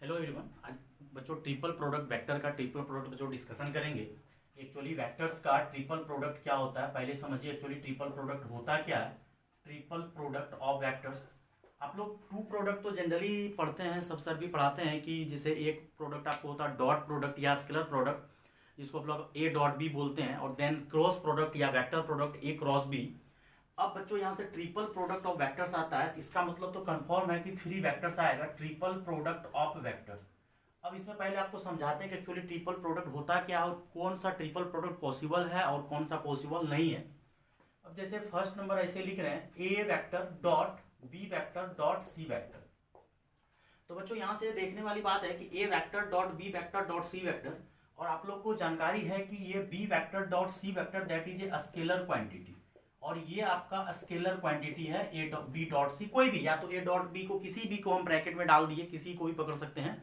Hello everyone. आज बच्चों triple product vector का ट्रिपल प्रोडक्ट बच्चों डिस्कशन करेंगे। एक्चुअली वेक्टर्स का ट्रिपल प्रोडक्ट क्या होता है पहले समझिए। एक्चुअली ट्रिपल प्रोडक्ट होता क्या है। ट्रिपल प्रोडक्ट ऑफ वेक्टर्स, आप लोग टू प्रोडक्ट तो जनरली पढ़ते हैं, सब सर भी पढ़ाते हैं कि जैसे एक प्रोडक्ट आपको होता है डॉट प्रोडक्ट या स्केलर प्रोडक्ट, जिसको आप लोग ए डॉट बी बोलते हैं, और देन क्रॉस प्रोडक्ट या vector product A cross B. अब बच्चों यहाँ से ट्रिपल प्रोडक्ट ऑफ वेक्टर्स आता है, इसका मतलब तो कंफर्म है कि थ्री वेक्टर्स आएगा, ट्रिपल प्रोडक्ट ऑफ वेक्टर्स। अब इसमें पहले आपको समझाते हैं कि एक्चुअली ट्रिपल प्रोडक्ट होता क्या है और कौन सा ट्रिपल प्रोडक्ट पॉसिबल है और कौन सा पॉसिबल नहीं है। अब जैसे फर्स्ट नंबर ऐसे लिख रहे हैं A vector dot B vector dot C vector. तो बच्चों यहाँ से देखने वाली बात है कि A vector dot B vector dot C vector, और आप लोग को जानकारी है कि ये B vector dot C vector that is a scalar quantity, और ये आपका स्केलर क्वांटिटी है ए बी डॉट सी। कोई भी, या तो ए डॉट बी को किसी भी को हम ब्रैकेट में डाल दिए, किसी को भी पकड़ सकते हैं,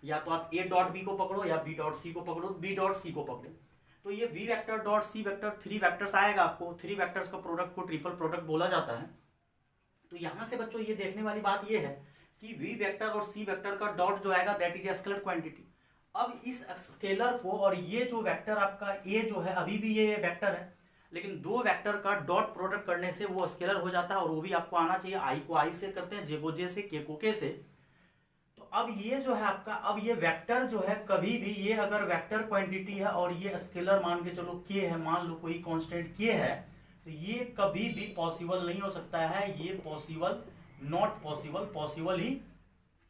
या तो आप ए डॉट बी को पकड़ो या बी डॉट सी को पकड़ो, बी डॉट सी को पकड़े। तो ये V vector dot C vector three vectors आएगा, आपको थ्री वेक्टर्स का प्रोडक्ट को ट्रिपल प्रोडक्ट बोला जाता है। तो यहां से बच्चों ये देखने वाली बात ये है कि वी वेक्टर और सी वेक्टर का डॉट जो आएगा दैट इज स्केलर क्वांटिटी। अब इस स्केलर को, और ये जो वेक्टर आपका ए जो है अभी भी ये वेक्टर है, लेकिन दो वेक्टर का डॉट प्रोडक्ट करने से वो स्केलर हो जाता है, और वो भी आपको आना चाहिए। आई को आई से करते हैं, जे को जे से, के को के से। तो अब ये जो है आपका, अब ये वेक्टर जो है कभी भी, ये अगर वेक्टर क्वांटिटी है और ये स्केलर मान के चलो के है, मान लो कोई कांस्टेंट के है, तो ये कभी भी पॉसिबल नहीं हो सकता है। ये पॉसिबल, नॉट पॉसिबल, पॉसिबल ही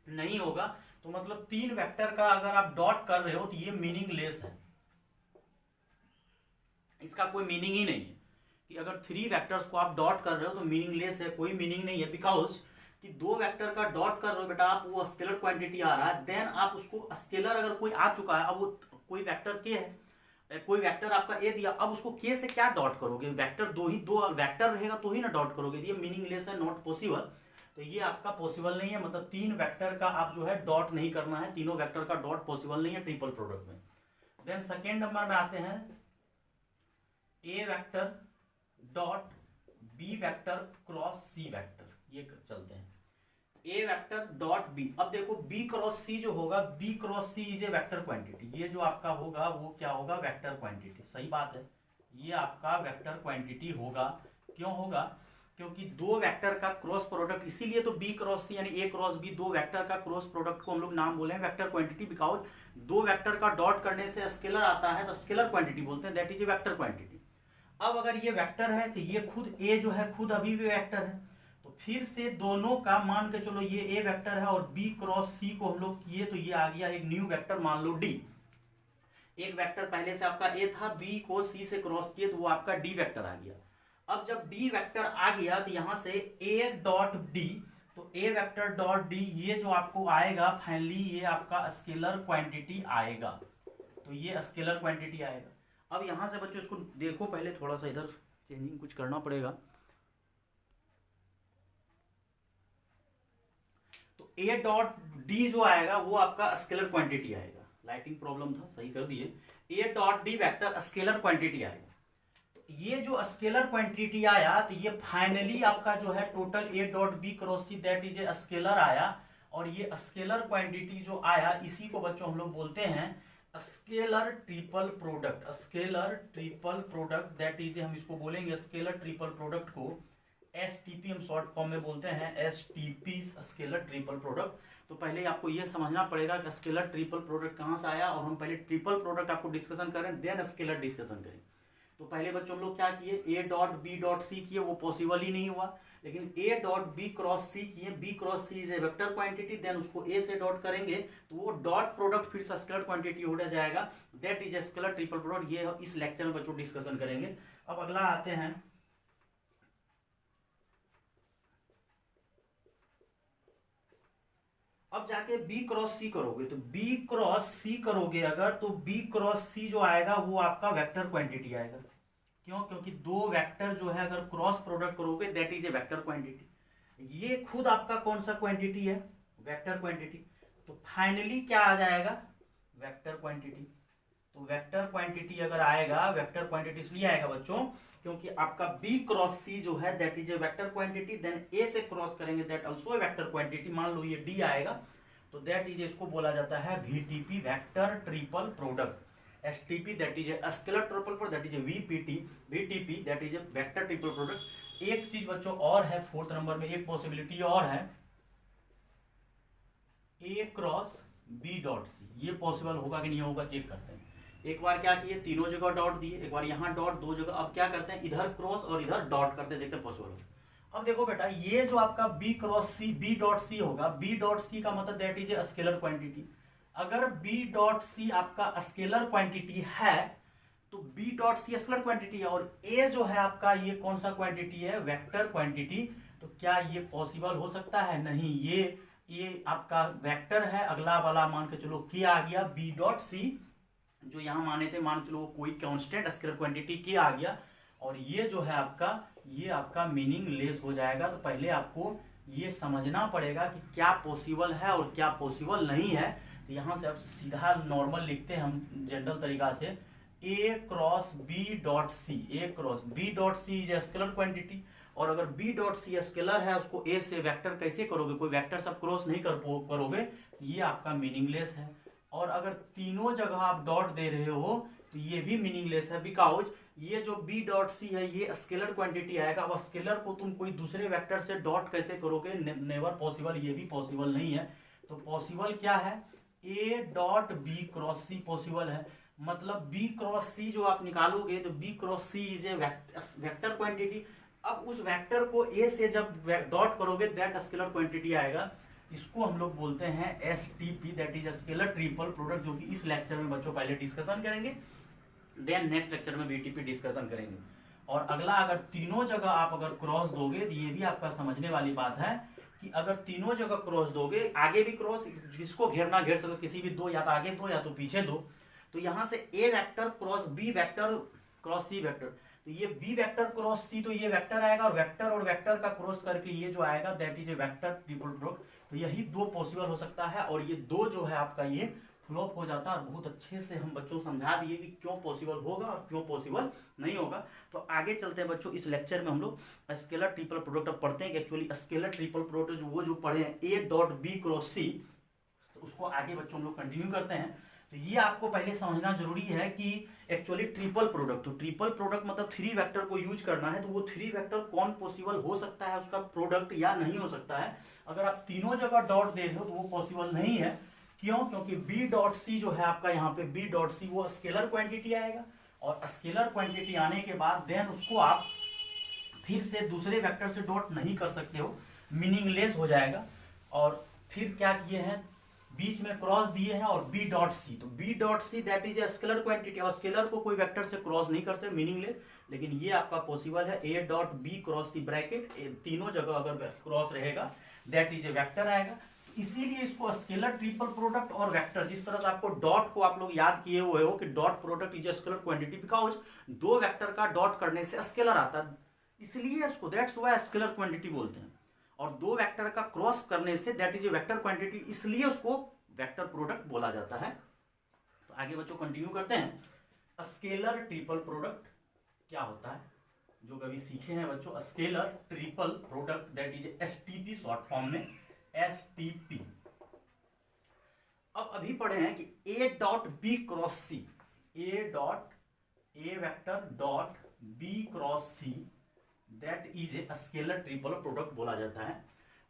नहीं होगा। तो मतलब तीन वेक्टर का अगर आप डॉट कर रहे हो तो ये मीनिंगलेस है, इसका कोई मीनिंग ही नहीं है। कि अगर थ्री वेक्टर्स को आप डॉट कर रहे हो तो मीनिंगलेस है, कोई मीनिंग नहीं है। बिकॉज कि दो वेक्टर का डॉट कर रहे हो बेटा आप, वो स्केलर क्वांटिटी आ रहा है, देन आप उसको स्केलर अगर कोई आ चुका है, अब वो कोई वेक्टर के है, कोई वेक्टर आपका ए दिया, अब उसको के से क्या डॉट करोगे? वेक्टर दो ही, दो वेक्टर रहेगा तो ही ना डॉट करोगे। ये मीनिंगलेस है, नॉट पॉसिबल। तो ये आपका पॉसिबल नहीं है, मतलब तीन वेक्टर का आप जो है डॉट नहीं करना है, तीनों वेक्टर का डॉट पॉसिबल नहीं है ट्रिपल प्रोडक्ट में। देन सेकेंड नंबर में आते हैं A vector dot B vector cross C vector, ये चलते हैं। ए वेक्टर डॉट बी, अब देखो बी क्रॉस सी जो होगा, B cross C is a vector quantity. ये जो आपका होगा वो क्या होगा? Vector quantity. सही बात है, ये आपका वेक्टर क्वांटिटी होगा। क्यों होगा? क्योंकि दो वेक्टर का क्रॉस प्रोडक्ट, इसीलिए तो बी क्रॉस सी यानी ए क्रॉस बी, दो वेक्टर का क्रॉस प्रोडक्ट को हम लोग नाम बोले हैं वेक्टर क्वांटिटी। बिकॉज दो वेक्टर का डॉट करने से स्केलर आता है तो स्केलर क्वांटिटी बोलते हैं, that is a vector quantity. अब अगर ये वेक्टर है तो ये खुद ए जो है खुद अभी भी वेक्टर है, तो फिर से दोनों का मान के चलो ये ए वेक्टर है और बी क्रॉस सी को हम लोग किए तो ये आ गया एक न्यू वेक्टर, मान लो डी। एक वेक्टर पहले से आपका ए था, बी को सी से क्रॉस किए तो वो आपका डी वेक्टर आ गया। अब जब डी वेक्टर आ गया तो यहां से ए डॉट डी, तो ए वेक्टर डॉट डी ये जो आपको आएगा फाइनली ये आपका स्केलर क्वांटिटी आएगा। तो ये स्केलर क्वांटिटी आएगा। अब यहां से बच्चों इसको देखो, पहले थोड़ा सा इधर चेंजिंग कुछ करना पड़ेगा। तो ए डॉट डी जो आएगा वो आपका स्केलर क्वांटिटी आएगा। लाइटिंग प्रॉब्लम था, सही कर दिए। ए dot D vector scalar quantity आएगा। तो ये जो स्केलर क्वांटिटी आया तो ये फाइनली आपका जो है total A dot B cross C that is a scalar आया। और ये स्केलर क्वांटिटी जो आया इसी को बच्चों हम लोग बोलते हैं scalar triple product. Scalar triple product that is, हम इसको बोलेंगे स्केलर ट्रिपल प्रोडक्ट को एसटीपी हम शॉर्ट फॉर्म में बोलते हैं, एसटीपी स्केलर ट्रिपल प्रोडक्ट। तो पहले आपको यह समझना पड़ेगा कि स्केलर ट्रिपल प्रोडक्ट कहां से आया, और हम पहले ट्रिपल प्रोडक्ट आपको डिस्कशन करें देन स्केलर डिस्कशन करें। तो पहले बच्चों हम लोग क्या किए, A dot B dot C किए, वो पॉसिबल ही नहीं हुआ। लेकिन A dot B cross C किए, B cross C is a vector quantity, then उसको ए से डॉट करेंगे तो वो डॉट प्रोडक्ट फिर से स्केलर क्वांटिटी हो जाएगा, that is a scalar triple product. ये इस लेक्चर में बच्चों डिस्कशन करेंगे। अब अगला आते हैं, अब जाके बी क्रॉस सी करोगे, तो बी क्रॉस सी करोगे अगर, तो बी क्रॉस सी जो आएगा वो आपका वेक्टर क्वांटिटी आएगा। क्यों? क्योंकि दो वेक्टर जो है अगर क्रॉस प्रोडक्ट करोगे that is a vector quantity. ये खुद आपका कौन सा क्वांटिटी है? Vector quantity. तो फाइनली क्या आ जाएगा? Vector quantity. तो वेक्टर क्वांटिटी अगर आएगा, वेक्टर क्वांटिटी इसलिए आएगा बच्चों क्योंकि आपका बी क्रॉस सी जो है that is a vector quantity, then A से क्रॉस करेंगे that also a vector quantity. मान लो ये डी आएगा, तो दैट इज इसको बोला जाता है VTP vector triple product. STP that is scalar triple product, that is VTP that is vector triple product. एक चीज बच्चों और है, 4th नंबर में एक पॉसिबिलिटी और है, A cross B dot C। ये पॉसिबल होगा कि नहीं होगा चेक करते हैं। एक बार क्या किए, तीनों जगह डॉट दिए, एक बार यहाँ डॉट, दो जगह। अब क्या करते हैं, इधर क्रॉस और इधर डॉट करते हैं, देखते हैं पॉसिबल होगा। अब देखो बेटा, ये जो आपका B cross C B dot C होगा, B डॉट C का मतलब that is a scalar quantity. अगर B डॉट C आपका स्केलर क्वांटिटी है तो B dot C scalar quantity है, और A जो है आपका ये कौन सा क्वांटिटी है, वेक्टर क्वांटिटी। तो क्या ये पॉसिबल हो सकता है? नहीं, ये आपका वेक्टर है। अगला वाला मान के चलो K आ गया, B डॉट C जो यहां माने थे, मान चलो कोई कांस्टेंट स्केलर क्वांटिटी K आ गया, और ये जो है आपका, ये आपका मीनिंगलेस हो जाएगा। तो पहले आपको ये समझना पड़ेगा कि क्या पॉसिबल है और क्या पॉसिबल नहीं है। तो यहाँ से अब सीधा नॉर्मल लिखते हैं हम जनरल तरीका से, A cross B dot C, A cross B dot C is scalar quantity. और अगर B डॉट C स्केलर है, उसको A से वेक्टर कैसे करोगे, कोई वेक्टर सब क्रॉस नहीं करोगे, ये आपका मीनिंगलेस है। और अगर तीनों जगह आप डॉट दे रहे हो तो ये भी मीनिंगलेस है, बिकॉज ये जो B डॉट C है ये स्केलर क्वांटिटी आएगा। अब स्केलर को तुम कोई दूसरे वेक्टर से डॉट कैसे करोगे, नेवर पॉसिबल, ये भी पॉसिबल नहीं है। तो पॉसिबल क्या है, A dot B cross C possible है। मतलब B क्रॉस C जो आप निकालोगे तो B cross C is a vector quantity. अब उस वेक्टर को A से जब डॉट करोगे दैट स्केलर क्वांटिटी आएगा। इसको हम लोग बोलते हैं STP that is scalar triple product, जो कि इस लेक्चर में बच्चों पहले डिस्कशन करेंगे, देन नेक्स्ट लेक्चर में VTP डिस्कशन करेंगे। और अगला, अगर तीनों जगह आप अगर क्रॉस दोगे तो ये भी आपका समझने वाली बात है कि अगर तीनों जगह क्रॉस दोगे, आगे भी क्रॉस, जिसको घेरना घेर सको, किसी भी दो, या तो आगे दो या तो पीछे दो। तो यहां से A vector cross B vector cross C vector, तो ये B वेक्टर क्रॉस C, तो ये वेक्टर आएगा, और वेक्टर का क्रॉस करके ये जो आएगा that is a vector triple product. तो यही दो पॉसिबल हो सकता है, और ये दो जो है आपका ये फ्लॉप हो जाता है। और बहुत अच्छे से हम बच्चों समझा दिए कि क्यों पॉसिबल होगा और क्यों पॉसिबल नहीं होगा। तो आगे चलते हैं बच्चों, इस लेक्चर में हम लोग स्केलर ट्रिपल प्रोडक्ट अब पढ़ते हैं कि एक्चुअली स्केलर ट्रिपल प्रोडक्ट जो पढ़े हैं A dot B cross C, तो उसको आगे बच्चों हम लोग कंटिन्यू करते हैं। तो ये आपको पहले समझना जरूरी है कि एक्चुअली ट्रिपल प्रोडक्ट, तो ट्रिपल प्रोडक्ट मतलब 3 वेक्टर को यूज करना है। तो वो 3 वेक्टर कौन पॉसिबल हो सकता है उसका प्रोडक्ट या नहीं हो सकता है। अगर आप तीनों जगह डॉट दे रहे हो तो वो पॉसिबल नहीं है। क्यों? क्योंकि B डॉट C जो है आपका यहाँ पे B डॉट C वो स्केलर क्वांटिटी आएगा, और स्केलर क्वांटिटी आने के बाद देन उसको आप फिर से दूसरे वेक्टर से डॉट नहीं कर सकते हो, मीनिंगलेस हो जाएगा। और फिर क्या किए हैं, बीच में क्रॉस दिए हैं और B डॉट C, तो B dot C that is a scalar quantity, और स्केलर को कोई वेक्टर से क्रॉस नहीं कर सकते, मीनिंगलेस। लेकिन ये आपका पॉसिबल है A dot B cross C bracket, तीनों जगह अगर क्रॉस रहेगा दैट इज ए वेक्टर आएगा। इसीलिए इसको स्केलर ट्रिपल प्रोडक्ट और वेक्टर, जिस तरह से आपको डॉट को आप लोग याद किए हुए हो कि dot product is a scalar quantity, because दो वेक्टर का डॉट करने से स्केलर आता है, इसलिए इसको दैट्स व्हाई स्केलर क्वांटिटी बोलते हैं। और दो वेक्टर का क्रॉस करने say that is a vector quantity, इसलिए उसको वेक्टर प्रोडक्ट बोला जाता है। तो आगे बच्चों कंटिन्यू करते हैं। स्केलर ट्रिपल प्रोडक्ट क्या होता है, जो कभी सीखे हैं बच्चों, scalar triple product that is STP, short form में STP। अब अभी पढ़े हैं कि A dot B cross C, A vector dot B cross C that is a scalar triple product बोला जाता है।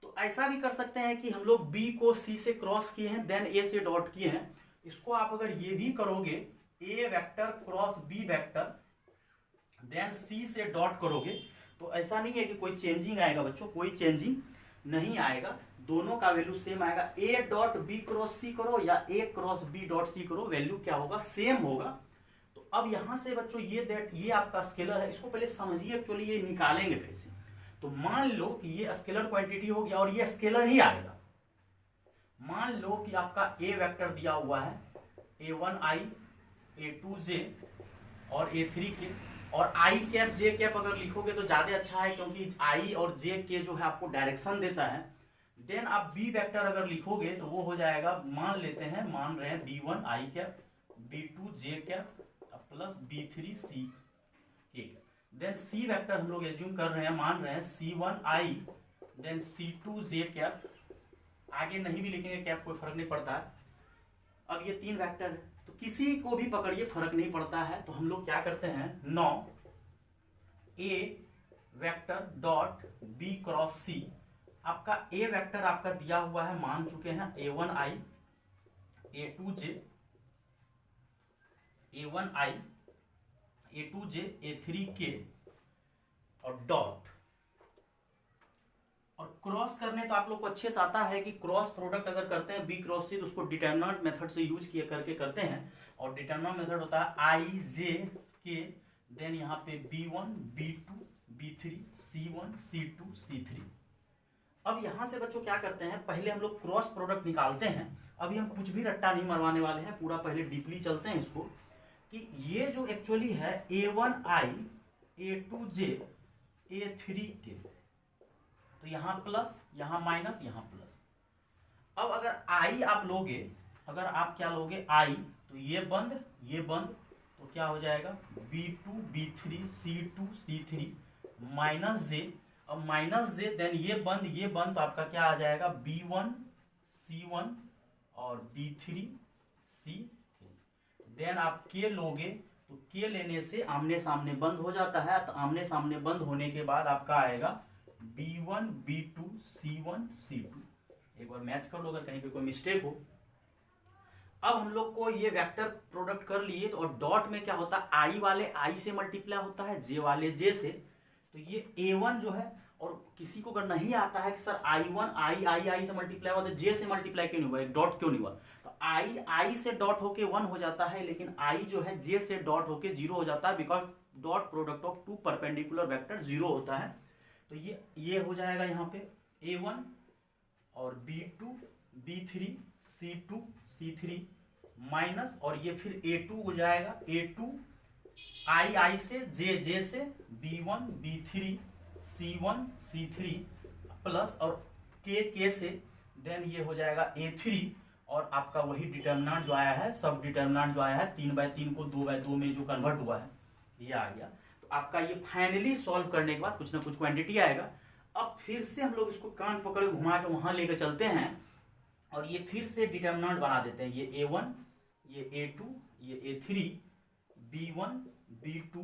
तो ऐसा भी कर सकते हैं कि हम लोग B को C से क्रॉस किए हैं देन A से डॉट किए हैं, इसको आप अगर ये भी करोगे A vector cross B vector then C से डॉट करोगे, तो ऐसा नहीं है कि कोई चेंजिंग आएगा बच्चों, कोई चेंजिंग नहीं आएगा, दोनों का वैल्यू सेम आएगा। A dot B cross C करो या A cross B dot C करो, वैल्यू क्या होगा, सेम होगा। तो अब यहां से बच्चों ये आपका स्केलर है, इसको पहले समझिए एक्चुअली ये निकालेंगे कैसे। तो मान लो कि ये स्केलर क्वांटिटी हो गया और ये स्केलर ही आएगा। मान लो कि आपका A वेक्टर दिया हुआ है A1i A2j और A3k, और i कैप j कैप अगर लिखोगे तो ज्यादा अच्छा है, क्योंकि i और j के जो है आपको डायरेक्शन देता है। देन आप B वेक्टर अगर लिखोगे तो वो हो जाएगा, मान रहे हैं B1 i cap B2 j cap plus B3 C cap. Then C vector हम लोग एज्यूम कर रहे हैं, मान रहे हैं C1 i then C2 j cap आगे नहीं भी लिखेंगे क्या कोई फर्क नहीं पड़ता है। अब ये 3 वेक्टर है तो किसी को भी पकड़िए फर्क नहीं पड़ता है, तो हम लोग क्या करते हैं, नौ ए वेक्टर डॉट बी क्रॉस सी। आपका ए वेक्टर आपका दिया हुआ है, मान चुके हैं a1i a2j a1i a2j a3k और डॉट, और क्रॉस करने तो आप लोग को अच्छे से आता है कि क्रॉस प्रोडक्ट अगर करते हैं बी क्रॉस सी तो उसको डिटर्मिनेंट मेथड से यूज किए करके करते हैं, और डिटर्मिनेंट मेथड होता है आई जे के, देन यहाँ पे b1 b2 b3 c1 c2 c3। अब यहां से बच्चों क्या करते हैं, पहले हम लोग क्रॉस प्रोडक्ट निकालते हैं। अभी हम कुछ भी रट्टा नहीं मरवाने वाले हैं, पूरा पहले डीपली चलते हैं इसको कि ये जो एक्चुअली है a1i a2j a3k, तो यहाँ प्लस यहाँ माइनस यहाँ प्लस। अब अगर आई आप लोगे, अगर आप क्या लोगे आई, तो ये बंद तो क्या हो जाएगा b2 b3 c2 c3 minus जे, अब माइनस जे देन ये बंद तो आपका क्या आ जाएगा b1 c1 और b3 c3। देन आप के लोगे तो के लेने से आमने सामने बंद हो जाता है, तो आमने सामने बंद होने के बाद आपका आएगा b1 b2 c1 c2। एक बार मैच कर लो अगर कहीं पे कोई मिस्टेक हो। अब हम लोग को ये वेक्टर प्रोडक्ट कर लिए, तो और डॉट में क्या होता है, आई वाले आई से मल्टीप्लाई होता है, जे वाले जे से। तो ये a1 जो है, और किसी को अगर नहीं आता है कि सर i1 आई से मल्टीप्लाई हुआ तो जे से मल्टीप्लाई क्यों नहीं हुआ, एक डॉट क्यों नहीं हुआ, तो आई से डॉट होके 1 हो जाता है, लेकिन आई जो है जे से डॉट होके 0 हो जाता है, because dot product of two perpendicular vector 0 होता है। तो ये हो जाएगा यहाँ पे a1 और b2 b3 c2 c3 minus, और ये फिर a2 हो जाएगा a2 आई से जे से b1 b3 c1 c3 plus और के से, देन ये हो जाएगा a3, और आपका वही डिटर्मिनेंट जो आया है, सब डिटर्मिनेंट जो आया है 3/3 को 2/2 में जो कन्वर्ट हुआ है ये आ गया। तो आपका ये फाइनली सॉल्व करने के बाद कुछ ना कुछ क्वांटिटी आएगा। अब फिर से हम लोग इसको कान पकड़ घुमा के वहां लेकर चलते हैं, और ये फिर से डिटर्मिनेंट बना देते हैं, ये a1 ये a2 ये a3 b1 b2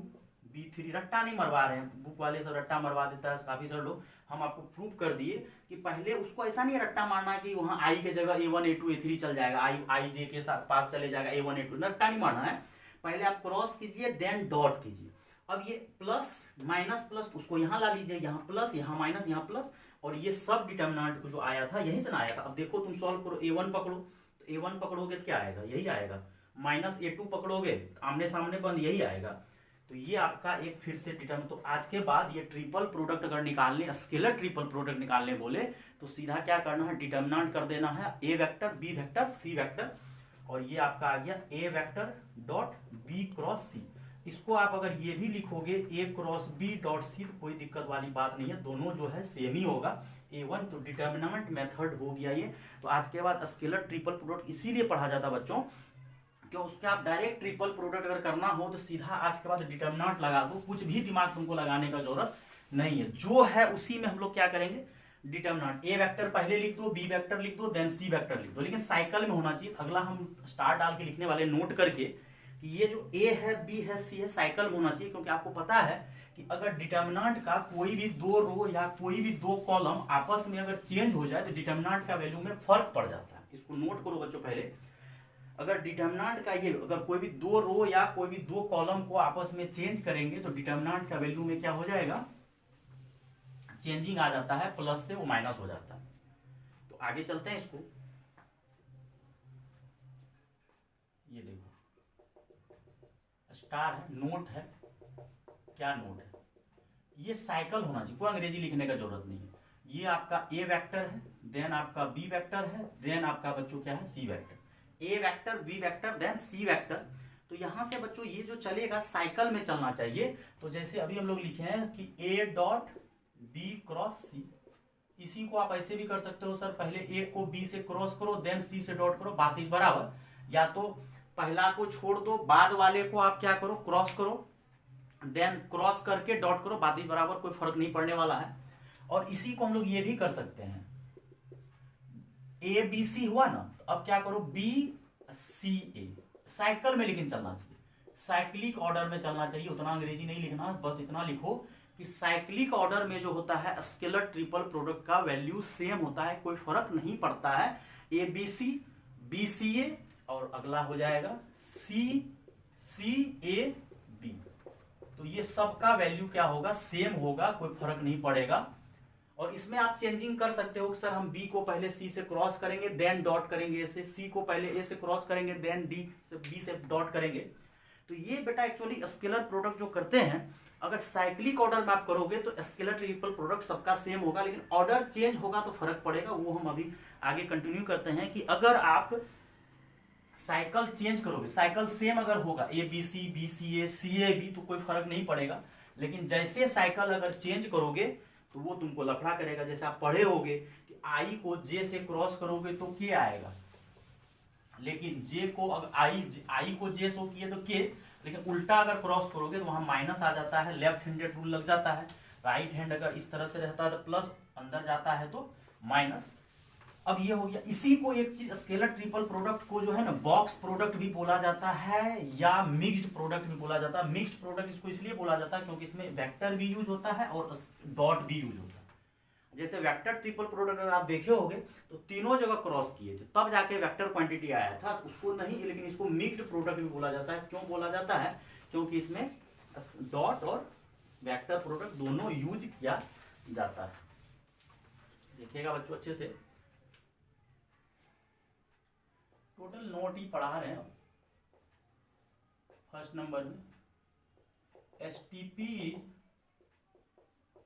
b3। रट्टा नहीं मरवा रहे हैं, बुक वाले सब रट्टा मरवा देता है काफी सारे लोग। हम आपको प्रूव कर दिए कि पहले उसको ऐसा नहीं रट्टा मारना है कि वहां आई के जगह a1 a2 a3 चल जाएगा, आई जे के साथ पास चले जाएगा a1 a2, रट्टा नहीं मारना है। पहले आप क्रॉस कीजिए देन डॉट कीजिए। अब ये प्लस माइनस प्लस उसको यहाँ ला लीजिए, यहाँ प्लस यहाँ माइनस यहाँ प्लस, और ये सब डिटर्मिनेंट को जो आया था यहीं से ना आया था। अब देखो तुम सॉल्व करो, a1 पकड़ो तो a1 पकड़ोगे तो क्या आएगा, यही आएगा, माइनस a2 पकड़ोगे तो आमने सामने बंद यही आएगा। तो ये आपका एक फिर से डिटर्मिनेंट। तो आज के बाद ये ट्रिपल प्रोडक्ट अगर निकालने, स्केलर ट्रिपल प्रोडक्ट निकालने बोले तो सीधा क्या करना है, डिटर्मिनेंट कर देना है A vector B vector C vector, और ये आपका आ गया A vector dot B cross C. इसको आप अगर ये भी लिखोगे A cross B dot C तो कोई दिक्कत वाली बात नहीं है, दोनों जो है सेम ही होगा a1। तो डिटर्मिनेंट मेथड हो गया ये। तो आज के बाद स्केलर ट्रिपल प्रोडक्ट इसीलिए पढ़ा जाता बच्चों कि उसके आप डायरेक्ट ट्रिपल प्रोडक्ट अगर करना हो तो सीधा आज के बाद डिटर्मिनेंट लगा दो, कुछ भी दिमाग तुमको लगाने का जरूरत नहीं है, जो है उसी में हम लोग क्या करेंगे, डिटर्मिनेंट ए वेक्टर पहले लिख दो, बी वेक्टर लिख दो, देन सी वेक्टर लिख दो, लेकिन साइकिल में होना चाहिए। अगला हम स्टार डाल के लिखने वाले नोट करके कि ये जो ए है बी है सी है साइकिल में होना चाहिए, क्योंकि आपको पता है कि अगर डिटर्मिनेंट का कोई भी 2 रो या कोई भी 2 कॉलम आपस में अगर चेंज हो जाए तो डिटर्मिनेंट का वैल्यू में फर्क पड़ जाता है। इसको नोट करो बच्चों पहले, अगर डिटर्मिनेंट का ये अगर कोई भी 2 रो या कोई भी 2 कॉलम को आपस में चेंज करेंगे तो डिटर्मिनेंट का वैल्यू में क्या हो जाएगा, चेंजिंग आ जाता है, प्लस से वो माइनस हो जाता है। तो आगे चलते हैं इसको, ये देखो स्टार है, नोट है, क्या नोट है, ये साइकिल होना चाहिए, कोई अंग्रेजी लिखने का जरूरत नहीं है। ये आपका ए वेक्टर है, देन आपका बी वेक्टर है, देन आपका बच्चों क्या है सी वेक्टर, ए vector B vector then C vector. तो यहां से बच्चों ये जो चलेगा साइकिल में चलना चाहिए। तो जैसे अभी हम लोग लिखे हैं कि ए डॉट बी क्रॉस सी, इसी को आप ऐसे भी कर सकते हो सर, पहले ए को बी से क्रॉस करो देन सी से डॉट करो, बात इस बराबर, या तो पहला को छोड़ दो बाद वाले को आप क्या करो क्रॉस करो, देन क्रॉस करके डॉट करो, बात इस बराबर, कोई फर्क नहीं पड़ने वाला है। और इसी को हम लोग ये भी कर सकते हैं, ए बी सी हुआ ना, तो अब क्या करो बी सी ए, साइकिल में लेकिन चलना चाहिए, साइक्लिक ऑर्डर में चलना चाहिए, उतना अंग्रेजी नहीं लिखना, बस इतना लिखो कि साइक्लिक ऑर्डर में जो होता है स्केलर ट्रिपल प्रोडक्ट का वैल्यू सेम होता है, कोई फर्क नहीं पड़ता है, ए बी सी बी सी ए और अगला हो जाएगा सी सी ए बी, तो ये सबका वैल्यू क्या होगा, सेम होगा, कोई फर्क नहीं पड़ेगा। और इसमें आप चेंजिंग कर सकते हो, सर हम बी को पहले सी से क्रॉस करेंगे देन डॉट करेंगे, ए से, सी को पहले ए से क्रॉस करेंगे देन डी से बी से डॉट करेंगे। तो ये बेटा एक्चुअली स्केलर प्रोडक्ट जो करते हैं, अगर साइक्लिक ऑर्डर में आप करोगे तो स्केलर ट्रिपल प्रोडक्ट सबका सेम होगा, लेकिन ऑर्डर चेंज होगा तो फर्क पड़ेगा, वो हम अभी आगे कंटिन्यू करते हैं कि अगर आप साइकिल चेंज करोगे, साइकिल सेम अगर होगा ए B C A C A B तो कोई फर्क नहीं पड़ेगा, लेकिन जैसे साइकिल अगर चेंज करोगे तो वो तुमको लफड़ा करेगा। जैसे आप पढ़े होगे कि आई को जे से क्रॉस करोगे तो के आएगा, लेकिन जे को अगर आई को जे सो किए तो के, लेकिन उल्टा अगर क्रॉस करोगे तो वहां माइनस आ जाता है, लेफ्ट हैंडेड रूल लग जाता है, राइट हैंड अगर इस तरह से रहता है तो प्लस, अंदर जाता है तो माइनस। अब ये हो गया। इसी को एक चीज स्केलर ट्रिपल प्रोडक्ट को जो है ना बॉक्स प्रोडक्ट भी बोला जाता है या मिक्स्ड प्रोडक्ट भी बोला जाता है। मिक्स्ड प्रोडक्ट इसको इसलिए बोला जाता है क्योंकि इसमें वेक्टर भी यूज होता है और डॉट भी यूज होता है। जैसे वेक्टर ट्रिपल प्रोडक्ट अगर आप देखे होंगे तो तीनों जगह क्रॉस किए थे तब जाके वेक्टर क्वांटिटी आया था, उसको नहीं, लेकिन इसको मिक्स्ड प्रोडक्ट भी बोला जाता है। क्यों बोला जाता है? क्योंकि इसमें डॉट और वेक्टर प्रोडक्ट दोनों यूज किया जाता है। देखिएगा बच्चों अच्छे से, टोटल नोट ही पढ़ा रहे हैं। फर्स्ट नंबर में STP is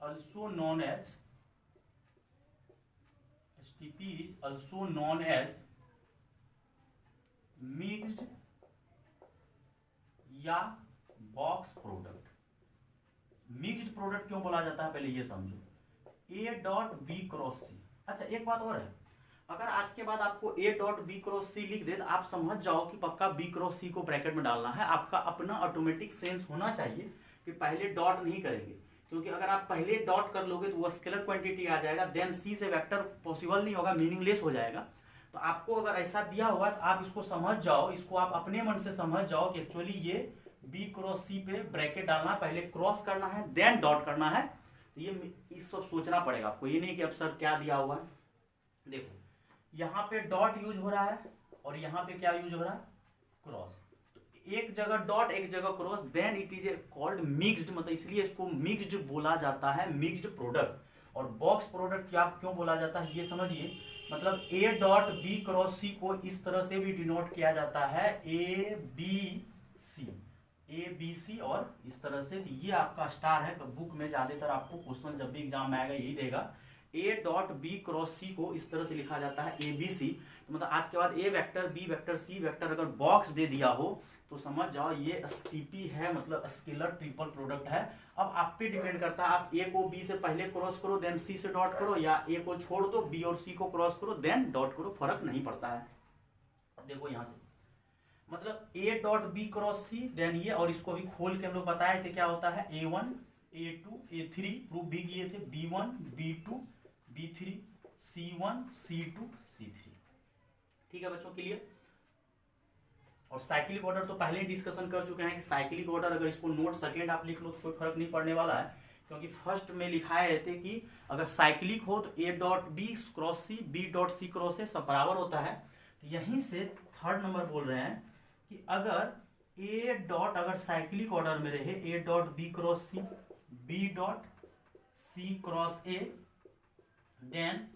also known as STP is also known as mixed या बॉक्स प्रोडक्ट। मिक्स्ड प्रोडक्ट क्यों बोला जाता है पहले ये समझो, ए डॉट बी क्रॉस सी। अच्छा एक बात और है, अगर आज के बाद आपको ए डॉट बी क्रॉस सी लिख दे तो आप समझ जाओ कि पक्का बी क्रॉस सी को ब्रैकेट में डालना है। आपका अपना ऑटोमेटिक सेंस होना चाहिए कि पहले डॉट नहीं करेंगे, क्योंकि अगर आप पहले डॉट कर लोगे तो वो स्केलर क्वांटिटी आ जाएगा, देन सी से वेक्टर पॉसिबल नहीं होगा, मीनिंगलेस हो जाएगा। तो आपको अगर ऐसा दिया हुआ तो आप इसको समझ जाओ, इसको आप अपने मन से समझ जाओ कि एक्चुअली ये बी क्रॉस सी पे ब्रैकेट डालना, पहले क्रॉस करना है देन डॉट करना है। तो ये इस सब सोचना पड़ेगा आपको, ये नहीं कि अब सर क्या दिया हुआ है। देखो यहाँ पे डॉट यूज हो रहा है और यहाँ पे क्या यूज हो रहा है, क्रॉस। एक जगह डॉट एक जगह cross, then it is called mixed, मतलब इसलिए इसको मिक्स्ड बोला जाता है, मिक्स्ड प्रोडक्ट। और बॉक्स प्रोडक्ट क्या क्यों बोला जाता है ये समझिए, मतलब A dot B cross C को इस तरह से भी डिनोट किया जाता है, ए बी सी और इस तरह से। तो ये आपका स्टार है, बुक में ज्यादातर आपको क्वेश्चन जब भी एग्जाम में आएगा यही देगा, ए डॉट बी क्रॉस सी को इस तरह से लिखा जाता है ए बी सी। तो मतलब आज के बाद A vector B vector C vector अगर बॉक्स दे दिया हो तो समझ जाओ ये एसटीपी है, मतलब स्केलर ट्रिपल प्रोडक्ट है। अब आप पे डिपेंड करता है, आप ए को बी से पहले क्रॉस करो देन सी से डॉट करो, या ए को छोड़ दो बी और सी को क्रॉस करो देन डॉट करो, फर्क नहीं पड़ता है। अब देखो यहां से मतलब A dot B cross C then ये, और इसको अभी खोल के हम लोग बताए थे क्या होता है, A1 A2 A3 प्रूफ भी किए थे, B1 B2 B3 C1 C2 C3। ठीक है बच्चों के लिए। और साइक्लिक ऑर्डर तो पहले ही डिस्कशन कर चुके हैं कि साइक्लिक ऑर्डर अगर इसको नोट सेकेंड आप लिख लो तो कोई फर्क नहीं पड़ने वाला है, क्योंकि फर्स्ट में लिखाए रहते कि अगर साइक्लिक हो तो A dot B cross C B dot C cross से सब बराबर होता है। तो यहीं से थर्ड नंबर बोल रहे हैं कि अगर ए डॉट अगर साइक्लिक ऑर्डर में रहे, A dot B cross C B dot C cross A, then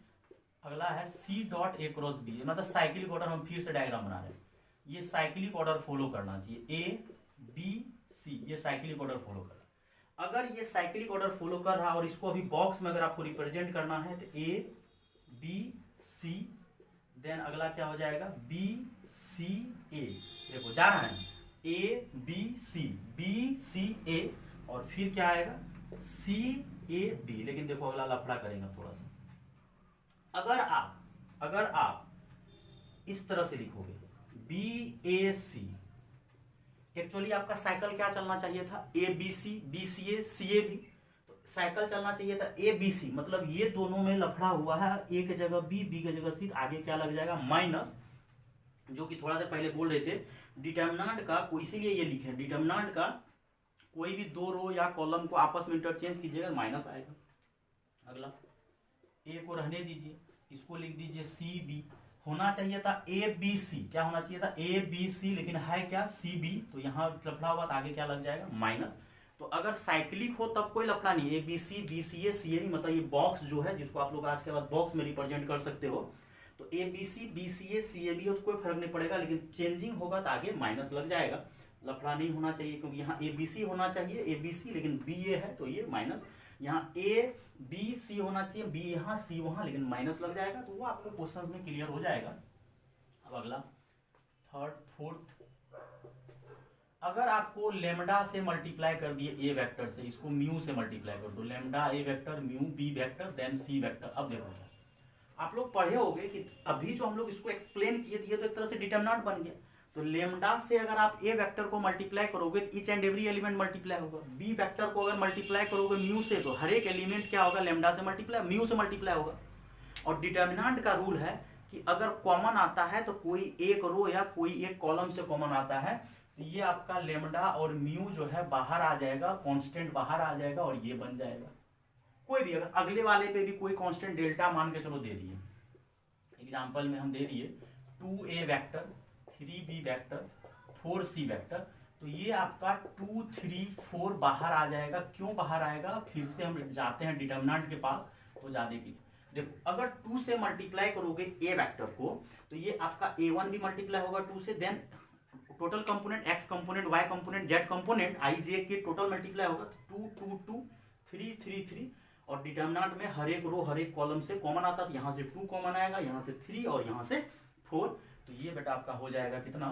अगला है C dot A cross B, मतलब साइक्लिक ऑर्डर हम फिर से डायग्राम बना रहे हैं, ये साइक्लिक ऑर्डर फॉलो करना चाहिए, ए बी सी ये साइक्लिक ऑर्डर फॉलो करना। अगर ये साइक्लिक ऑर्डर फॉलो कर रहा और इसको अभी बॉक्स में अगर आपको रिप्रेजेंट करना है तो ए बी सी, देन अगला क्या हो जाएगा बी सी ए। देखो जा रहा है ए बी सी ए और फिर क्या आएगा सी ए बी। लेकिन देखो अगला लफड़ा करेंगे थोड़ा सा, अगर आप इस तरह से लिखोगे बी ए सी, एक्चुअली आपका साइकिल क्या चलना चाहिए था, A B C A C A B. तो साइकिल चलना चाहिए था ए बी सी, मतलब ये दोनों में लफड़ा हुआ है, ए के जगह बी, बी के जगह सी, आगे क्या लग जाएगा माइनस, जो कि थोड़ा देर पहले बोल रहे थे डिटर्मिनेंट का कोई, इसीलिए ये लिखे डिटर्मिनेंट का कोई भी दो रो या कॉलम को आपस में इंटरचेंज कीजिएगा माइनस आएगा। अगला ए को रहने दीजिए, इसको लिख दीजिए सी बी, होना चाहिए था ए बी सी, क्या होना चाहिए था ए बी सी, लेकिन है क्या सी बी, तो यहाँ लफड़ा हुआ तो आगे क्या लग जाएगा माइनस। तो अगर साइक्लिक हो तब कोई लफड़ा नहीं, A B C B C A C A B, मतलब ये बॉक्स जो है जिसको आप लोग आज के बाद बॉक्स में रिप्रेजेंट कर सकते हो, तो ए B C A C A B हो तो कोई फर्क नहीं पड़ेगा, लेकिन चेंजिंग होगा तो आगे माइनस लग जाएगा, लफड़ा नहीं होना चाहिए, क्योंकि यहाँ ए बी सी होना चाहिए ए बी सी, लेकिन बी ए है तो ये माइनस, यहाँ ए बी सी होना चाहिए, बी यहाँ सी वहाँ, लेकिन माइनस लग जाएगा, तो वो आपको क्वेश्चंस में क्लियर हो जाएगा। अब अगला थर्ड फोर्थ, अगर आपको लेमडा से मल्टीप्लाई कर दिए ए वेक्टर से, इसको म्यू से मल्टीप्लाई कर दो, lambda A vector mu B vector then C vector. अब देखो क्या आप लोग पढ़े होंगे कि अभी जो हम लोग इसको एक्सप्लेन किए थे, ये तो एक तरह से डिटरमिनेंट बन गया, तो लेमडा से अगर आप ए वेक्टर को मल्टीप्लाई करोगे तो each and every element multiply होगा, बी वेक्टर को अगर मल्टीप्लाई करोगे म्यू से तो हर एक एलिमेंट क्या होगा लेमडा से मल्टीप्लाई म्यू से मल्टीप्लाई होगा। और डिटर्मिनेंट का रूल है कि अगर कॉमन आता है तो कोई एक रो या कोई एक कॉलम से कॉमन आता है तो ये आपका लेमडा और म्यू जो है बाहर आ जाएगा, कांस्टेंट बाहर आ जाएगा और ये बन जाएगा। कोई भी अगर अगले वाले पे भी कोई कांस्टेंट डेल्टा मान के चलो दे दिए, एग्जांपल में हम दे दिए 2a vector 3b vector 4c vector, तो ये आपका 2 3 4 बाहर आ जाएगा। क्यों बाहर आएगा, फिर से हम जाते हैं डिटर्मिनेंट के पास तो ज्यादा की देखो, अगर 2 से मल्टीप्लाई करोगे ए वेक्टर को तो ये आपका a1 भी मल्टीप्लाई होगा 2 से, then total component x component y component z component i j के टोटल मल्टीप्लाई होगा, 2 2 2 3 3 3, और डिटर्मिनेंट में हर एक रो हर एक कॉलम से कॉमन आता है, तो यहाँ से 2 कॉमन आएगा, यहाँ से 3 और यहाँ से 4, तो ये बेटा आपका हो जाएगा कितना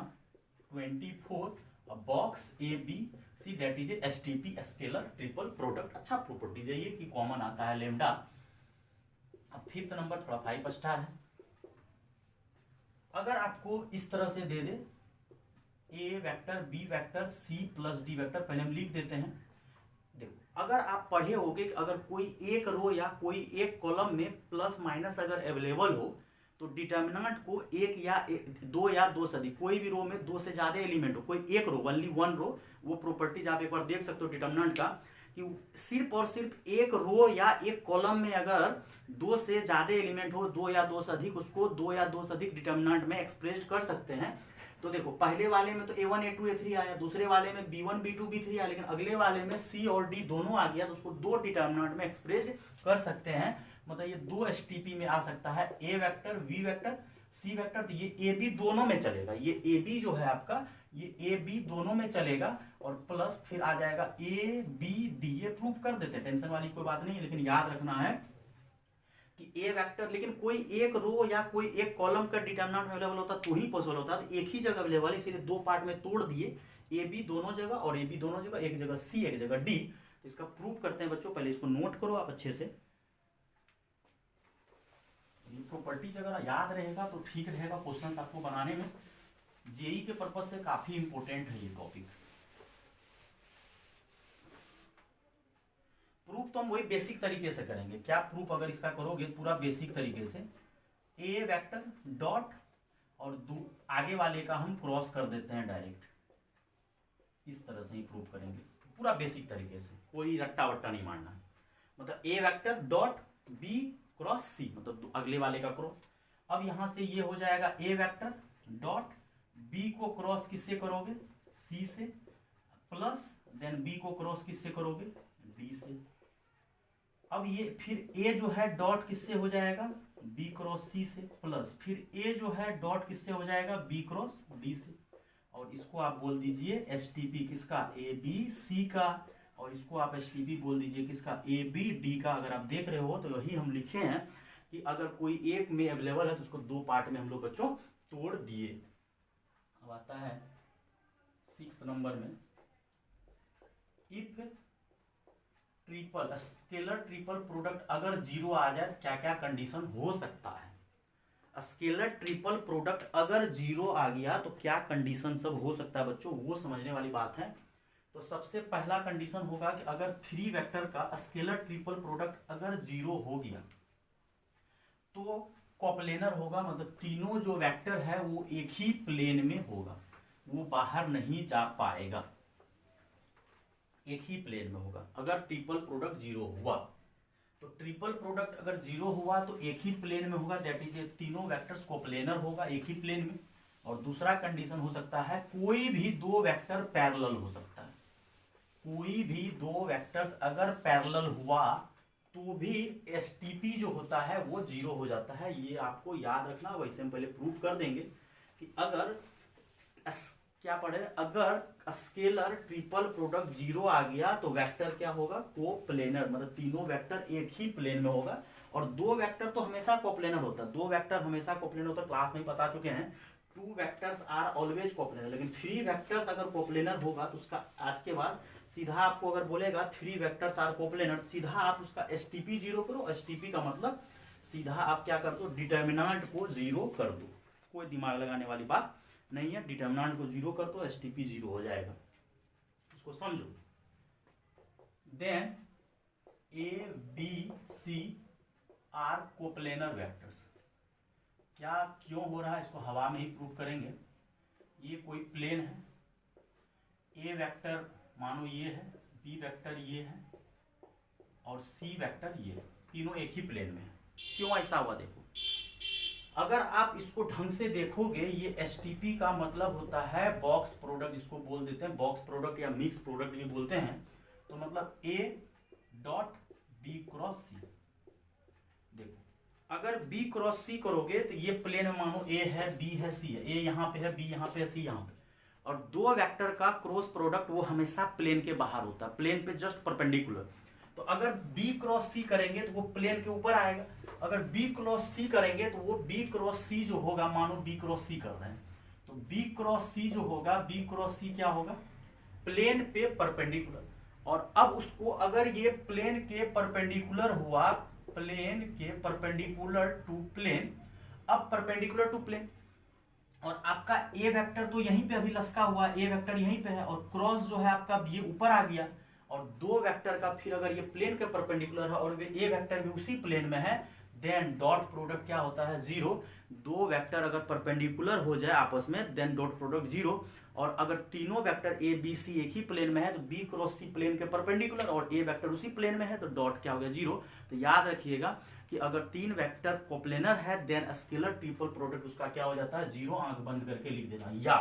24 box A B C, that is S T P scalar triple product. अच्छा प्रॉपर्टीज है ये कि कॉमन आता है लेमडा। अब फिफ्थ नंबर थोड़ा 5 स्टार है, अगर आपको इस तरह से दे दे A vector B vector C plus D vector, पहले हम लिख देते हैं। देखो अगर आप पढ़े होगे कि अगर कोई एक रो या कोई एक कॉलम में प्लस माइनस अगर अवेलेबल हो तो डिटर्मिनेंट को एक या दो या दो से अधिक, कोई भी रो में दो से ज्यादा एलिमेंट हो, कोई एक रो ओनली वन रो, वो प्रॉपर्टीज आप एक बार देख सकते हो डिटर्मिनेंट का कि सिर्फ और सिर्फ एक रो या एक कॉलम में अगर दो से ज्यादा एलिमेंट हो, दो या दो से अधिक, उसको दो या दो से अधिक डिटर्मिनेंट में एक्सप्रेस कर सकते हैं। तो देखो पहले वाले में तो a1 a2 a3 आया, दूसरे वाले में b1 b2 b3 आया, लेकिन अगले वाले में c और d दोनों आ गया, तो उसको दो डिटर्मिनेंट में एक्सप्रेस कर सकते हैं। मतलब ये दो एसटीपी में आ सकता है, a vector v vector c vector, तो ये a b दोनों में चलेगा, ये a b जो है आपका ये a b दोनों में चलेगा, और प्लस फिर आ जाएगा a b d, ये प्रूव कर देते हैं, टेंशन वाली कोई बात नहीं है, लेकिन याद रखना है कि ए वेक्टर, लेकिन कोई एक रो या कोई एक कॉलम का डिटर्मिनेंट अवेलेबल होता तो ही पॉसिबल होता, तो एक ही जगह अवेलेबल है, इसीलिए दो पार्ट में तोड़ दिए, ए बी दोनों जगह और ए बी दोनों जगह, एक जगह सी एक जगह डी। तो इसका प्रूफ करते हैं बच्चों, पहले इसको नोट करो आप अच्छे से, ये प्रॉपर्टीज अगर याद रहेगा तो ठीक रहेगा, क्वेश्चन आपको बनाने में जेई के पर्पज से काफी इंपॉर्टेंट है ये टॉपिक। प्रूफ तो हम वही बेसिक तरीके से करेंगे, क्या प्रूफ अगर इसका करोगे पूरा बेसिक तरीके से, ए वेक्टर डॉट और आगे वाले का हम क्रॉस कर देते हैं डायरेक्ट, इस तरह से ही प्रूफ करेंगे पूरा बेसिक तरीके से, कोई रट्टा वट्टा नहीं मारना। मतलब ए वेक्टर डॉट बी क्रॉस सी, मतलब अगले वाले का क्रॉस। अब यहां से ये हो जाएगा ए वेक्टर डॉट बी को क्रॉस किससे करोगे सी से, प्लस देन बी को क्रॉस किससे करोगे डी से। अब ये फिर ए जो है डॉट किससे हो जाएगा बी क्रॉस सी से, प्लस फिर ए जो है डॉट किससे हो जाएगा बी क्रॉस डी से, और इसको आप बोल दीजिए एस टी पी किसका ए बी सी का, और इसको आप एस टी पी बोल दीजिए किसका ए बी डी का। अगर आप देख रहे हो तो यही हम लिखे हैं कि अगर कोई एक में अवेलेबल है तो उसको दो पार्ट में हम लोग बच्चों तोड़ दिए। अब आता है 6th नंबर में, if triple scalar triple product अगर जीरो आ जाए तो क्या क्या कंडीशन हो सकता है। स्केलर ट्रिपल प्रोडक्ट अगर जीरो आ गया तो क्या कंडीशन सब हो सकता है बच्चों, वो समझने वाली बात है। तो सबसे पहला कंडीशन होगा कि अगर थ्री वेक्टर का स्केलर ट्रिपल प्रोडक्ट अगर जीरो हो गया तो कोप्लेनर होगा, मतलब तीनों जो वेक्टर है वो एक ही प्लेन में होगा, वो बाहर नहीं जा पाएगा, एक ही प्लेन में होगा। अगर ट्रिपल प्रोडक्ट जीरो हुआ तो ट्रिपल प्रोडक्ट अगर जीरो हुआ तो एक ही प्लेन में होगा, दैट इज तीनों वेक्टर्स कोप्लेनर होगा एक ही प्लेन में। और दूसरा कंडीशन हो सकता है कोई भी दो वेक्टर पैरेलल हो सकता है, कोई भी दो वेक्टर्स अगर पैरेलल हुआ तो भी एसटीपी जो होता है वो जीरो हो जाता है। ये आपको याद रखना, वैसे हम पहले प्रूव कर देंगे कि अगर क्या पढ़े, अगर स्केलर ट्रिपल प्रोडक्ट जीरो आ गया तो वेक्टर क्या होगा, कोप्लेनर, मतलब तीनों वेक्टर एक ही प्लेन में होगा। और दो वेक्टर तो हमेशा कोप्लेनर होता है, दो वेक्टर हमेशा कोप्लेनर होता है, क्लास में बता चुके हैं, two vectors are always coplanar. लेकिन थ्री वेक्टर्स अगर कोप्लेनर होगा तो उसका आज के बाद सीधा आपको अगर बोलेगा थ्री वेक्टर्स आर कोप्लेनर, सीधा आप उसका एसटीपी जीरो करो। एसटीपी का मतलब सीधा आप क्या कर दो, डिटर्मिनेंट को जीरो कर दो, कोई दिमाग लगाने वाली बात नहीं है। डिटर्मिनेंट को जीरो कर दो, एसटीपी जीरो हो जाएगा, इसको समझो। Then A B C are coplanar vectors. क्या क्यों हो रहा है इसको हवा में ही प्रूव करेंगे। ये कोई प्लेन है, ए वेक्टर मानो ये है, बी वेक्टर ये है और सी वेक्टर ये है, तीनों एक ही प्लेन में है। क्यों ऐसा हुआ देखो, अगर आप इसको ढंग से देखोगे ये एसटीपी का मतलब होता है बॉक्स प्रोडक्ट, जिसको बोल देते हैं बॉक्स प्रोडक्ट या मिक्स प्रोडक्ट भी बोलते हैं। तो मतलब ए डॉट बी क्रॉस सी। देखो अगर बी क्रॉस सी करोगे तो ये प्लेन में मानो ए है, बी है, सी है, ए यहाँ पे है, बी यहाँ पे है, सी यहाँ पे, और दो वेक्टर का क्रॉस प्रोडक्ट वो हमेशा प्लेन के बाहर होता है, प्लेन पे जस्ट परपेंडिकुलर। तो अगर बी क्रॉस सी करेंगे तो वो प्लेन के ऊपर आएगा, अगर बी क्रॉस सी करेंगे तो वो बी क्रॉस सी जो होगा, मानो बी क्रॉस सी कर रहे हैं तो बी क्रॉस सी जो होगा, बी क्रॉस सी क्या होगा, प्लेन पे परपेंडिकुलर। और अब उसको अगर ये प्लेन के परपेंडिकुलर हुआ, प्लेन के परपेंडिकुलर टू प्लेन, अब परपेंडिकुलर टू प्लेन, और आपका ए वेक्टर तो यहीं पे अभी लसका हुआ, ए वेक्टर यहीं पे है, और क्रॉस जो है आपका ये ऊपर आ गया, और दो वेक्टर का फिर अगर ये प्लेन के परपेंडिकुलर है और ए वेक्टर भी उसी प्लेन में है, देन डॉट प्रोडक्ट क्या होता है, जीरो। दो वेक्टर अगर परपेंडिकुलर हो जाए आपस में देन डॉट प्रोडक्ट जीरो। और अगर तीनों वेक्टर ए बी सी एक ही प्लेन में है तो बी क्रॉस सी प्लेन के परपेंडिकुलर और ए वेक्टर उसी प्लेन में है तो डॉट क्या हो गया, जीरो। तो याद रखिएगा कि अगर तीन वेक्टर कोप्लेनर है देन स्केलर ट्रिपल प्रोडक्ट उसका क्या हो जाता है, जीरो। आंख बंद करके लिख देना। या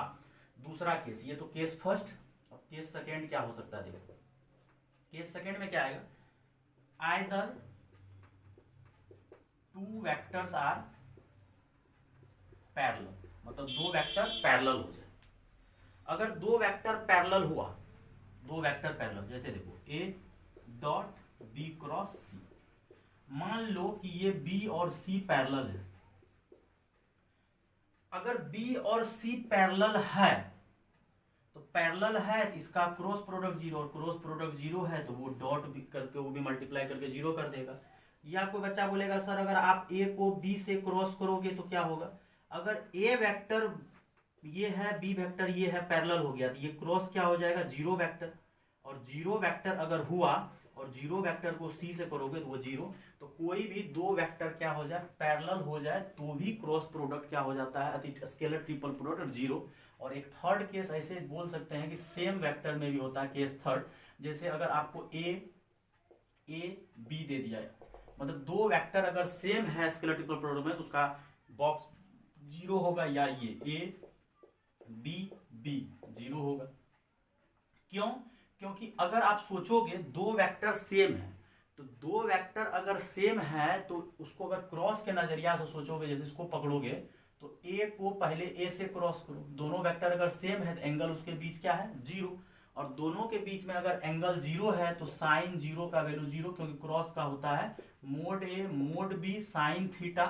दूसरा केस, ये तो केस फर्स्ट। अब केस सेकेंड क्या हो सकता है, देखो केस सेकेंड में क्या आएगा, either two vectors are parallel, मतलब दो वेक्टर पैरेलल हो जाए। अगर दो वेक्टर पैरेलल हुआ, दो वेक्टर पैरेलल, जैसे देखो ए डॉट बी क्रॉस सी, मान लो कि ये बी और सी पैरेलल है। अगर बी और सी पैरेलल है तो पैरेलल है तो इसका क्रॉस प्रोडक्ट जीरो, और क्रॉस प्रोडक्ट जीरो है तो वो डॉट भी करके वो भी मल्टीप्लाई करके जीरो कर देगा। या कोई बच्चा बोलेगा सर अगर आप ए को बी से क्रॉस करोगे तो क्या होगा, अगर ए वेक्टर ये है, बी वेक्टर ये है, पैरेलल हो गया तो ये क्रॉस क्या हो जाएगा, जीरो वेक्टर। और जीरो वेक्टर अगर हुआ और जीरो वेक्टर को सी से करोगे तो वो जीरो। तो कोई भी दो वेक्टर क्या हो जाए, पैरेलल हो जाए तो भी क्रॉस प्रोडक्ट क्या हो जाता है, स्केलर ट्रिपल प्रोडक्ट जीरो। और एक थर्ड केस ऐसे बोल सकते हैं कि सेम वेक्टर में भी होता है केस थर्ड, जैसे अगर आपको ए बी दे दिया है, मतलब दो वेक्टर अगर सेम है स्केलर ट्रिपल प्रोडक्ट में तो उसका बॉक्स जीरो होगा, या ये ए बी जीरो होगा। क्यों, क्योंकि अगर आप सोचोगे दो वेक्टर सेम है तो दो वेक्टर अगर सेम है तो उसको अगर क्रॉस के नजरिया से सोचोगे, जैसे इसको पकड़ोगे तो ए को पहले ए से क्रॉस करो, दोनों वेक्टर अगर सेम है तो एंगल उसके बीच क्या है, जीरो। और दोनों के बीच में अगर एंगल जीरो है तो साइन जीरो का वैल्यू जीरो, क्योंकि क्रॉस का होता है mod A mod B sine theta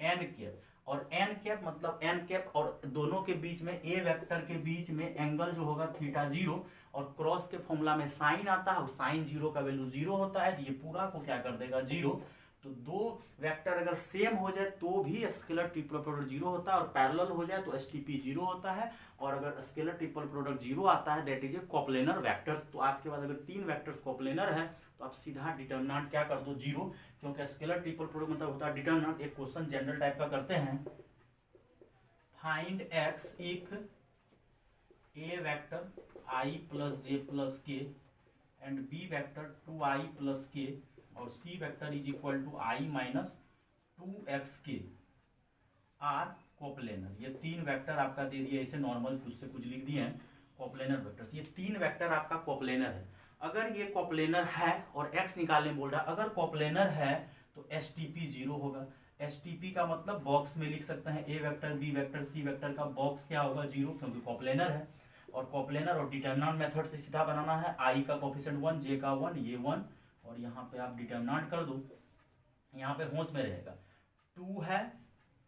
N cap, और एन कैप मतलब एन कैप, और दोनों के बीच में ए वेक्टर के बीच में एंगल जो होगा थीटा जीरो, और क्रॉस के फॉर्मूला में साइन आता है और साइन जीरो का वैल्यू जीरो होता है तो ये पूरा को क्या कर देगा, जीरो। तो दो वेक्टर अगर सेम हो जाए तो भी स्केलर ट्रिपल प्रोडक्ट जीरो होता है, और पैरेलल हो जाए तो एसटीपी जीरो होता है, और अगर स्केलर ट्रिपल प्रोडक्ट जीरो आता है that is A coplanar vectors. तो आज के बाद अगर तीन वेक्टर्स कोप्लेनर है तो आप सीधा डिटर्मिनेंट क्या कर दो, जीरो, क्योंकि स्केलर ट्रिपल प्रोडक्ट मतलब होता है डिटर्मिनेंट। एक क्वेश्चन जनरल टाइप का करते हैं, find X if A vector I plus J plus K and B vector 2i plus K और C vector is equal to I minus 2x K are coplanar. ये तीन vector आपका दे दिया, इसे normal उससे कुछ लिख दिए हैं कोप्लेनर वेक्टर्स। ये तीन वेक्टर आपका कोप्लेनर है। अगर ये कोप्लेनर है और x निकालने बोल रहा है, अगर कोप्लेनर है तो एसटीपी जीरो होगा। एसटीपी का मतलब बॉक्स में लिख सकते हैं A vector B vector C vector का बॉक्स क्या होगा, जीरो, क्योंकि कोप्लेनर है। और कोप्लेनर और डिटर्मिनेंट मेथड से सीधा बनाना है, आई का कोफिशिएंट 1, जे का 1, ये 1, और यहाँ पे आप डिटर्मिनेंट कर दो। यहाँ पे होश में रहेगा 2 है,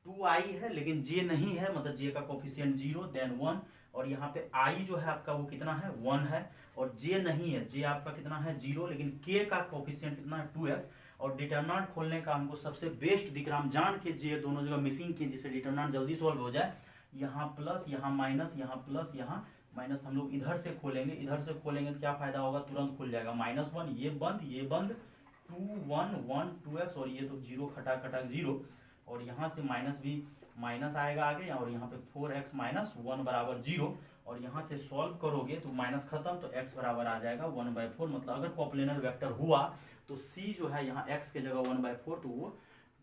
2i है, लेकिन जे नहीं है, मतलब जे का कोफिशिएंट 0 देन 1, और यहाँ पे i जो है आपका वो कितना है, 1 है, और जे नहीं है, जे आपका कितना है 0, लेकिन k का कोफिशिएंट कितना है 2x। और डिटर्मिनेंट खोलने का हमको सबसे बेस्ट दिख रहा, हम जान के जे दोनों जगह मिसिंग किए जिससे डिटर्मिनेंट जल्दी सॉल्व हो जाए। यहाँ प्लस, यहाँ माइनस, यहाँ प्लस, यहाँ माइनस, हम लोग इधर से खोलेंगे, इधर से खोलेंगे तो क्या फायदा होगा, तुरंत खुल जाएगा। -1, ये बंद, ये बंद, 2 1 1 2x, और ये तो जीरो खटा खटा जीरो, और यहाँ से माइनस भी माइनस आएगा आगे, और यहाँ पे 4x माइनस 1 बराबर 0, और यहाँ से सॉल्व करोगे तो माइनस खत्म, तो x बराबर आ जाएगा 1/4। मतलब अगर कोप्लेनर वेक्टर हुआ तो c जो है यहाँ x के जगह 1/4, तो वो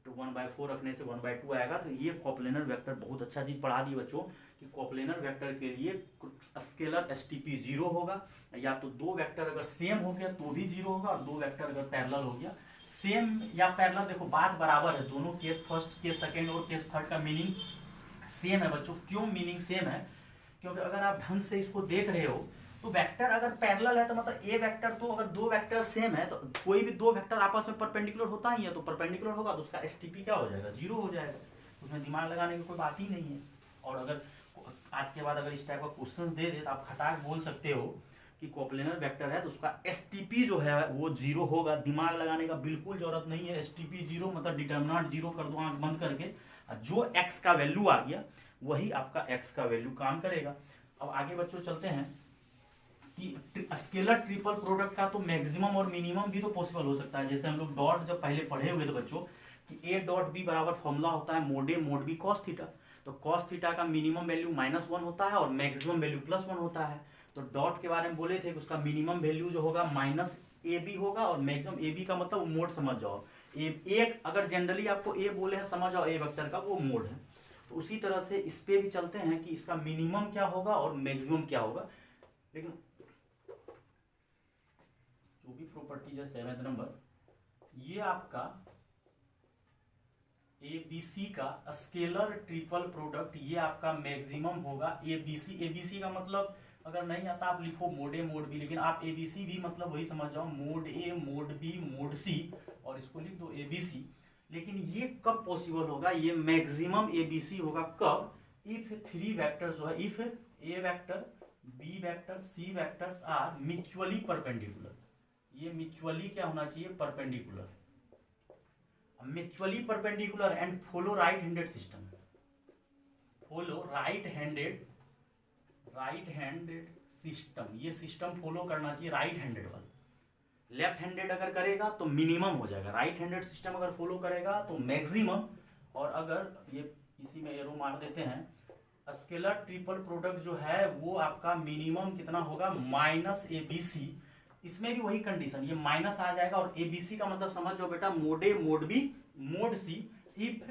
1/4 रखने से 1/2 आएगा। तो ये कोप्लेनर वेक्टर बहुत अच्छा चीज पढ़ा दी बच्चों कि कोप्लेनर वेक्टर के लिए स्केलर एसटीपी जीरो होगा, या तो दो वेक्टर अगर सेम हो गया तो भी जीरो होगा, और दो वेक्टर अगर पैरेलल हो गया। सेम या पैरेलल देखो बात बराबर है, दोनों केस फर्स्ट, केस सेकंड और केस थर्ड का मीनिंग सेम है बच्चों। क्यों मीनिंग सेम है, क्योंकि अगर आप ढंग से इसको देख रहे हो तो वेक्टर अगर पैरेलल है तो मतलब ए वेक्टर, तो अगर दो वेक्टर सेम है तो कोई भी दो वेक्टर आपस में परपेंडिकुलर होता ही है, तो परपेंडिकुलर होगा तो उसका एसटीपी क्या हो जाएगा, जीरो हो जाएगा। उसमें दिमाग लगाने की कोई बात ही नहीं है। और अगर आज के बाद अगर इस टाइप का क्वेश्चन दे दे तो आप खटाक बोल सकते हो कि कोप्लेनर वेक्टर है तो उसका एसटीपी जो है वो जीरो होगा। दिमाग लगाने का बिल्कुल जरूरत नहीं है। एसटीपी जीरो मतलब डिटर्मिनेंट जीरो कर दो आंख बंद करके, जो एक्स का वैल्यू आ गया वही आपका एक्स का वैल्यू काम करेगा। अब आगे बच्चों चलते हैं कि स्केलर ट्रिपल प्रोडक्ट का तो मैक्सिमम और मिनिमम भी तो पॉसिबल हो सकता है। जैसे हम लोग डॉट जब पहले पढ़े हुए थे बच्चों कि ए डॉट बी बराबर फॉर्मूला होता है mod A mod B cos theta. तो कॉस थीटा का मिनिमम वैल्यू -1 होता है और मैक्सिमम वैल्यू +1 होता है। तो डॉट के बारे में बोले थे कि उसका मिनिमम वैल्यू जो होगा -ab होगा और मैक्सिमम ab का मतलब मोड समझ जाओ। एक अगर जनरली आपको ए बोले हैं समझ जाओ ए वेक्टर का वो मोड है। तो उसी तरह से इस पे भी चलते हैं कि इसका मिनिमम क्या होगा और मैक्सिमम क्या होगा। लेकिन जो भी प्रॉपर्टीज है 7th नंबर, ये आपका एबीसी का स्केलर ट्रिपल प्रोडक्ट ये आपका मैक्सिमम होगा। एबीसी, एबीसी का मतलब अगर नहीं आता आप लिखो मोड ए मोड बी, लेकिन आप एबीसी भी मतलब वही समझ जाओ mode A mod B mod सी, और इसको लिख दो एबीसी। लेकिन ये कब पॉसिबल होगा, ये मैक्सिमम एबीसी होगा कब, इफ थ्री वेक्टर्स जो है, if A vector B vector C vectors are mutually perpendicular. ये म्यूचुअली क्या होना चाहिए, perpendicular, mutually perpendicular and follow right handed system. Follow right handed system, ये सिस्टम फॉलो करना चाहिए राइट हैंडेड वाला। लेफ्ट हैंडेड अगर करेगा तो मिनिमम हो जाएगा, राइट हैंडेड सिस्टम अगर फॉलो करेगा तो मैक्सिमम। और अगर ये इसी में एरो मार देते हैं, स्केलर ट्रिपल प्रोडक्ट जो है वो आपका मिनिमम कितना होगा, -abc। इसमें भी वही कंडीशन, ये माइनस आ जाएगा और एबीसी का मतलब समझ जाओ बेटा mod A mod B mod C. If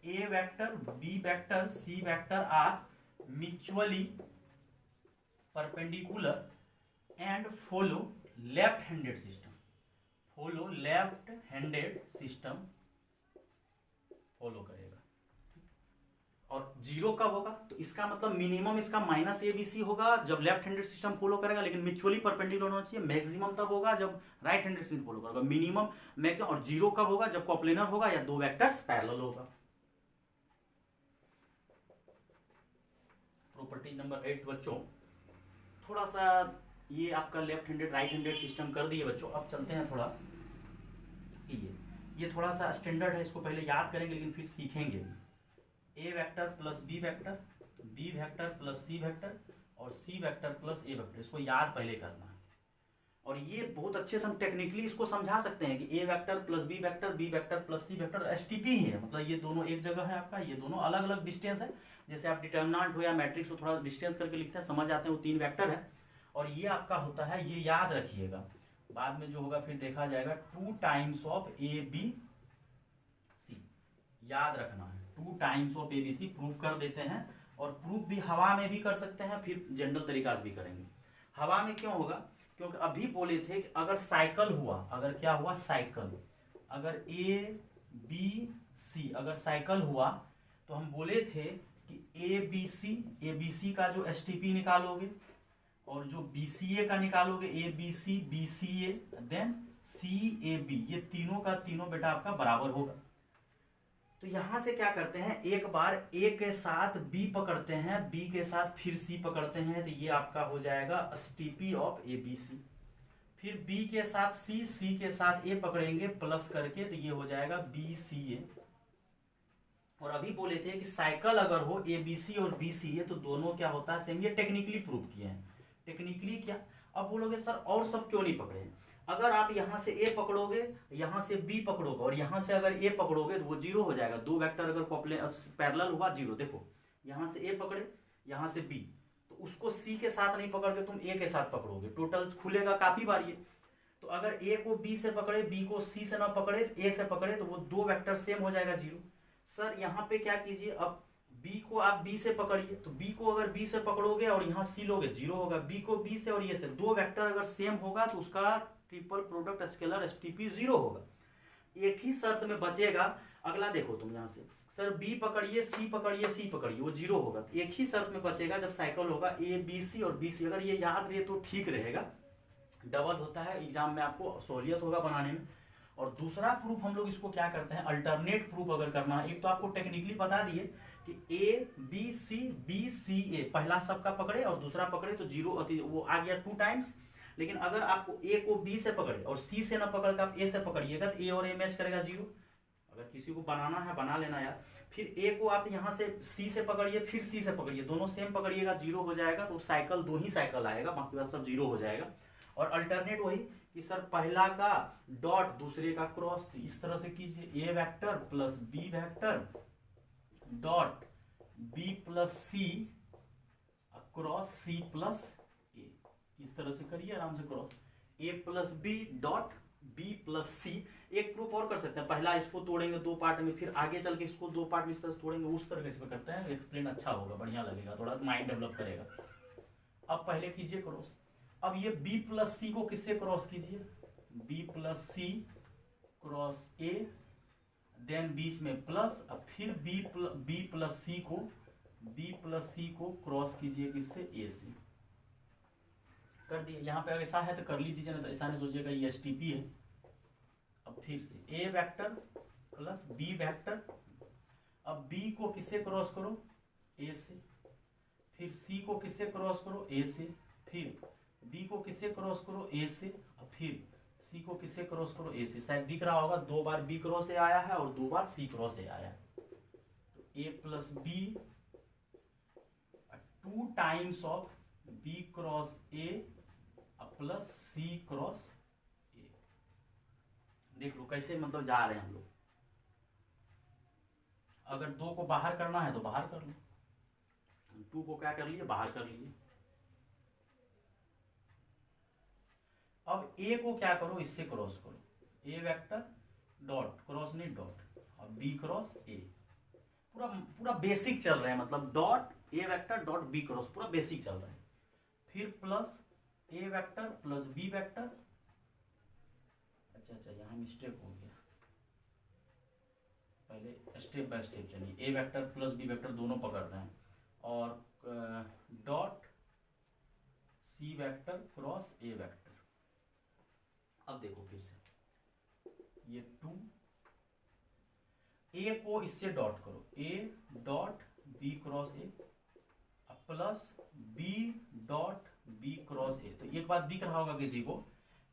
A vector B vector C vector are mutually perpendicular and follow left handed system, follow left handed system follow करेगा। और जीरो कब होगा, तो इसका मतलब मिनिमम इसका -abc होगा जब लेफ्ट हैंडेड सिस्टम फॉलो करेगा, लेकिन म्यूचुअली परपेंडिकुलर होना चाहिए। मैक्सिमम तब होगा जब राइट हैंडेड सिस्टम फॉलो करेगा, मिनिमम मैक्सिमम। और जीरो कब होगा, जब कोप्लेनर होगा या दो वेक्टर्स पैरेलल होगा। प्रॉपर्टी नंबर 8 बच्चों, थोड़ा सा ये आपका left handed right handed system कर दिए बच्चों। अब चलते हैं थोड़ा ये ये थोड़ा सा स्टैंडर्ड है, इसको पहले याद करेंगे लेकिन फिर सीखेंगे भी। A vector plus B vector, B vector plus C vector और C vector plus A vector, इसको याद पहले करना है। और ये बहुत अच्छे से हम टेक्निकली इसको समझा सकते हैं कि A vector plus B vector plus C vector STP ही है, मतलब ये दोनों एक जगह है आपका, ये दोनों अलग अलग डिस्टेंस है। जैसे आप डिटर्मिनेंट हो या मैट्रिक्स हो थोड़ा डिस्टेंस करके लिखते हैं, समझ आते हैं, वो 3 वेक्टर है और ये आपका होता है, ये याद रखिएगा, बाद में जो होगा फिर देखा जाएगा, 2 times of A B C, याद रखना है 2 times of A B C. Prove कर देते हैं और प्रूफ भी हवा में भी कर सकते हैं, फिर जनरल तरीका से भी करेंगे। हवा में क्यों होगा, क्योंकि अभी बोले थे कि अगर साइकिल हुआ, अगर क्या हुआ साइकिल, अगर ए बी सी अगर साइकिल हुआ तो हम बोले थे कि ए बी सी का जो एसटीपी निकालोगे और जो बी सी ए का निकालोगे, A B C A then C A B, ये तीनों का तीनों बेटा आपका बराबर होगा। तो यहां से क्या करते हैं, एक बार ए के साथ बी पकड़ते हैं, बी के साथ फिर सी पकड़ते हैं, तो ये आपका हो जाएगा STP of A B C. फिर बी के साथ सी, सी के साथ ए पकड़ेंगे प्लस करके, तो ये हो जाएगा बी सी ए। और अभी बोले थे कि साइकिल अगर हो ए बी सी और बी सी ए तो दोनों क्या होता है सेम, ये टेक्निकली प्रूव किए हैं। टेक्निकली क्या, अब बोलोगे सर और सब क्यों नहीं पकड़े, अगर आप यहां से ए पकड़ोगे, यहां से बी पकड़ोगे और यहां से अगर ए पकड़ोगे तो वो जीरो हो जाएगा। 2 वेक्टर अगर पैरेलल हुआ जीरो, देखो यहां से ए पकड़े, यहां से बी, तो उसको सी के साथ नहीं पकड़ के तुम ए के साथ पकड़ोगे, टोटल खुलेगा काफी बार ये। तो अगर ए को बी से पकड़े, बी को सी से ना पकड़े, ए से पकड़े, तो वो 2 वेक्टर सेम हो जाएगा जीरो। सर यहाँ पे क्या कीजिए, अब बी को आप बी से पकड़िए, तो बी को अगर बी से पकड़ोगे और यहाँ सी लोगे जीरो होगा, बी को बी से और ये से, 2 वेक्टर अगर सेम होगा तो उसका triple product scalar STP zero होगा। एक ही शर्त में बचेगा, अगला देखो तुम यहाँ से, सर बी पकड़िए सी पकड़िए सी पकड़िए, वो जीरो होगा। तो एक ही शर्त में बचेगा जब साइकिल होगा ए बी सी और बी सी, अगर ये याद रहे तो ठीक रहेगा, डबल होता है, एग्जाम में आपको सहूलियत होगा बनाने में। और दूसरा प्रूफ हम लोग इसको क्या करते हैं, अल्टरनेट प्रूफ अगर करना है, एक तो आपको टेक्निकली बता दिए कि ए बी सी ए, पहला सबका पकड़े और दूसरा पकड़े तो जीरो, वो आ गया 2 टाइम्स। लेकिन अगर आपको ए को बी से पकड़े और सी से ना पकड़ के आप ए से पकड़िएगा तो ए और ए मैच करेगा जीरो। अगर किसी को बनाना है बना लेना यार। फिर ए को आप यहाँ से सी से पकड़िए, फिर सी से पकड़िए, दोनों सेम पकड़िएगा, जीरो हो जाएगा। तो साइकिल 2 ही साइकिल आएगा, बाकी बात सब जीरो हो जाएगा। और अल्टरनेट वही कि सर पहला का डॉट दूसरे का क्रॉस, तो इस तरह से कीजिए, A vector plus B vector dot B plus C cross C plus A, इस तरह से करिए आराम से cross, A plus B dot B plus C. एक प्रूफ और कर सकते हैं, पहला इसको तोड़ेंगे 2 पार्ट में, फिर आगे चल के इसको 2 पार्ट में इस तरह से तोड़ेंगे, उस तरह से करते हैं, एक्सप्लेन अच्छा होगा, बढ़िया लगेगा, थोड़ा माइंड डेवलप करेगा। अब पहले कीजिए क्रॉस, अब ये b प्लस सी को किससे क्रॉस कीजिए, b plus C cross A, then बीच में प्लस, अब फिर b प्लस सी को क्रॉस कीजिए किससे, ए से। कर दिए, यहाँ पे ऐसा है तो कर ली दीजिए, ना तो ऐसा नहीं सोचिएगा ये एसटीपी है। अब फिर से ए वेक्टर प्लस बी वेक्टर, अब b को किससे क्रॉस करो, ए से, फिर c को किससे क्रॉस करो, ए से, फिर b को किससे क्रॉस करो, ए से, और फिर c को किससे क्रॉस करो, ए से। शायद दिख रहा होगा 2 बार b क्रॉस ए आया है और 2 बार c क्रॉस ए आया है। तो a plus B 2 times of b cross A plus c cross A. देख लो कैसे मतलब जा रहे हैं हम लोग। अगर 2 को बाहर करना है तो बाहर कर लो, 2 को क्या कर लिए, बाहर कर लिए। अब ए को क्या करो, इससे क्रॉस करो, ए वेक्टर डॉट क्रॉस नहीं डॉट, और बी क्रॉस ए। पूरा पूरा बेसिक चल रहा है, मतलब dot A vector dot B cross, पूरा बेसिक चल रहा है। फिर plus A vector plus B vector, अच्छा यहाँ मिस्टेक हो गया, पहले स्टेप बाय स्टेप चलिए। A vector plus B vector दोनों पकड़ रहे हैं, और dot C vector cross A vector. अब देखो फिर से, ये 2, ए को इससे डॉट करो, A dot B cross A plus B dot B cross A. तो एक बात दिख रहा होगा किसी को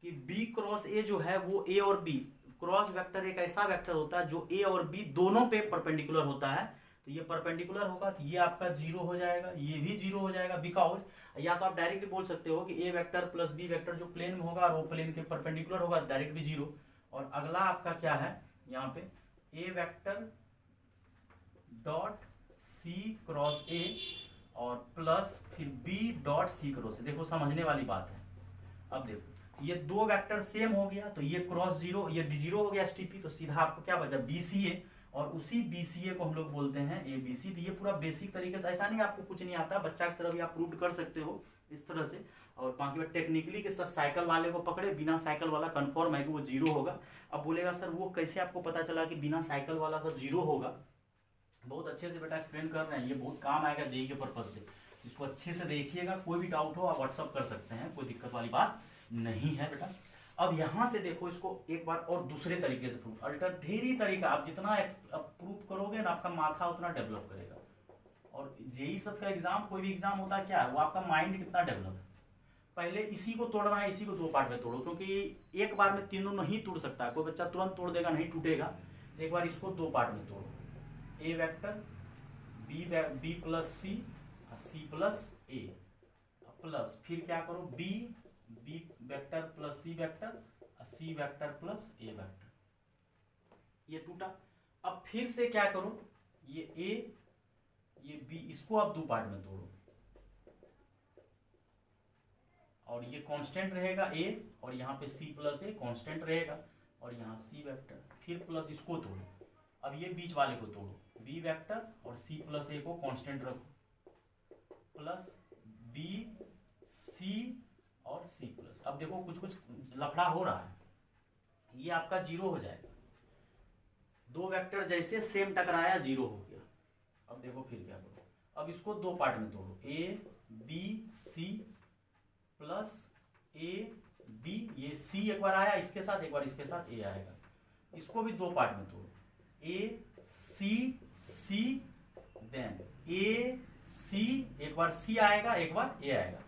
कि बी क्रॉस ए जो है वो ए और बी क्रॉस वेक्टर एक ऐसा वेक्टर होता है जो ए और बी दोनों पे परपेंडिकुलर होता है, तो ये परपेंडिकुलर होगा तो ये आपका जीरो हो जाएगा, ये भी जीरो हो जाएगा, बिकॉज या तो आप डायरेक्टली बोल सकते हो कि A vector plus B vector जो प्लेन में होगा और वो प्लेन के परपेंडिकुलर होगा, डायरेक्ट भी जीरो। और अगला आपका क्या है यहाँ पे, A vector dot C cross A और प्लस फिर B dot C cross A. देखो समझने वाली बात है। अब देखो ये दो वेक्टर सेम हो गया तो ये क्रॉस जीरो, ये जीरो हो गया एसटीपी, तो सीधा आपको क्या बचा बीसीए, और उसी बीसीए को हम लोग बोलते हैं एबीसी। तो ये पूरा बेसिक तरीके से, ऐसा नहीं आपको कुछ नहीं आता, बच्चा की तरह भी आप प्रूव कर सकते हो इस तरह से। और बाकी बात टेक्निकली कि सर साइकिल वाले को पकड़े, बिना साइकिल वाला कंफर्म है कि वो जीरो होगा। अब बोलेगा सर वो कैसे आपको पता चला कि बिना साइकिल वाला सर जीरो होगा। बहुत अच्छे से बेटा एक्सप्लेन कर रहे हैं, ये बहुत काम आएगा जेई के पर्पज से, इसको अच्छे से देखिएगा। कोई भी डाउट हो आप व्हाट्सअप कर सकते हैं, कोई दिक्कत वाली बात नहीं है बेटा। अब यहां से देखो इसको एक बार और दूसरे तरीके से प्रूफ, अल्टर ढेरी तरीका, आप जितना प्रूफ करोगे ना आपका माथा उतना डेवलप करेगा। और जेई सब का एग्जाम, कोई भी एग्जाम होता है क्या है, वो आपका माइंड कितना डेवलप है। पहले इसी को तोड़ना है, इसी को दो पार्ट में तोड़ो, क्योंकि एक बार में तीनों नहीं टूट सकता है, कोई बच्चा तुरंत तोड़ देगा नहीं टूटेगा। एक बार इसको दो पार्ट में तोड़ो, ए वेक्टर बी प्लस सी, सी प्लस ए प्लस फिर क्या करो B vector plus C vector, C vector plus A vector, ये टूटा। अब फिर से क्या करो, ये ए ये बी, इसको आप दो पार्ट में तोड़ो, और ये कांस्टेंट रहेगा ए, और यहाँ पे सी प्लस ए कांस्टेंट रहेगा, और यहाँ सी वेक्टर, फिर प्लस इसको तोड़ो। अब ये बीच वाले को तोड़ो, बी वेक्टर और सी प्लस ए को कांस्टेंट रखो, प्लस बी सी और सी प्लस। अब देखो कुछ कुछ लफड़ा हो रहा है, ये आपका जीरो हो जाएगा, दो वेक्टर जैसे सेम टकराया जीरो हो गया। अब देखो फिर क्या करो, अब इसको दो पार्ट में तोड़ो, A B C plus A B, ये सी एक बार आया इसके साथ, एक बार इसके साथ ए आएगा, इसको भी दो पार्ट में तोड़ो, ए सी सी देन ए सी, एक बार सी आएगा एक बार ए आएगा,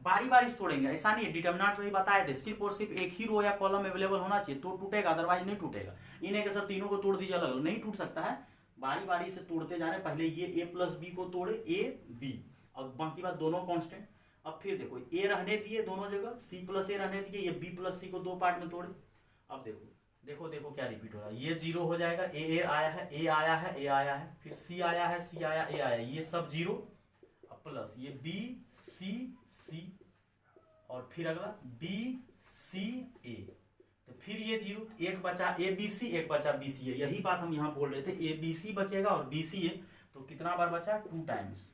बारी बारी तोड़ेंगे, ऐसा नहीं है। डिटर्मिनेंट में बताए थे सिर्फ और सिर्फ एक ही रो या कॉलम अवेलेबल होना चाहिए तो टूटेगा, अदरवाइज नहीं टूटेगा। इन्हें के सब तीनों को तोड़ दीजिए अलग अलग, नहीं टूट सकता है। बारी बारी से तोड़ते जा रहे, पहले ये ए प्लस बी को तोड़े, ए बी, और बाकी बात दोनों कांस्टेंट। अब फिर देखो ए रहने दिए दोनों जगह, सी प्लस ए रहने दिए, ये बी प्लस सी को दो पार्ट में तोड़े। अब देखो देखो देखो क्या रिपीट हो रहा है, ये जीरो हो जाएगा, ए आया है ए आया है ए आया है, फिर सी आया है सी आया ए आया, ये सब जीरो, प्लस ये बी सी सी, और फिर अगला बी सी ए, तो फिर ये जीरो, एक बचा ए बी सी, एक बचा बी सी ए। यही बात हम यहाँ बोल रहे थे, ए बी सी बचेगा और बी सी ए, तो कितना बार बचा, टू टाइम्स,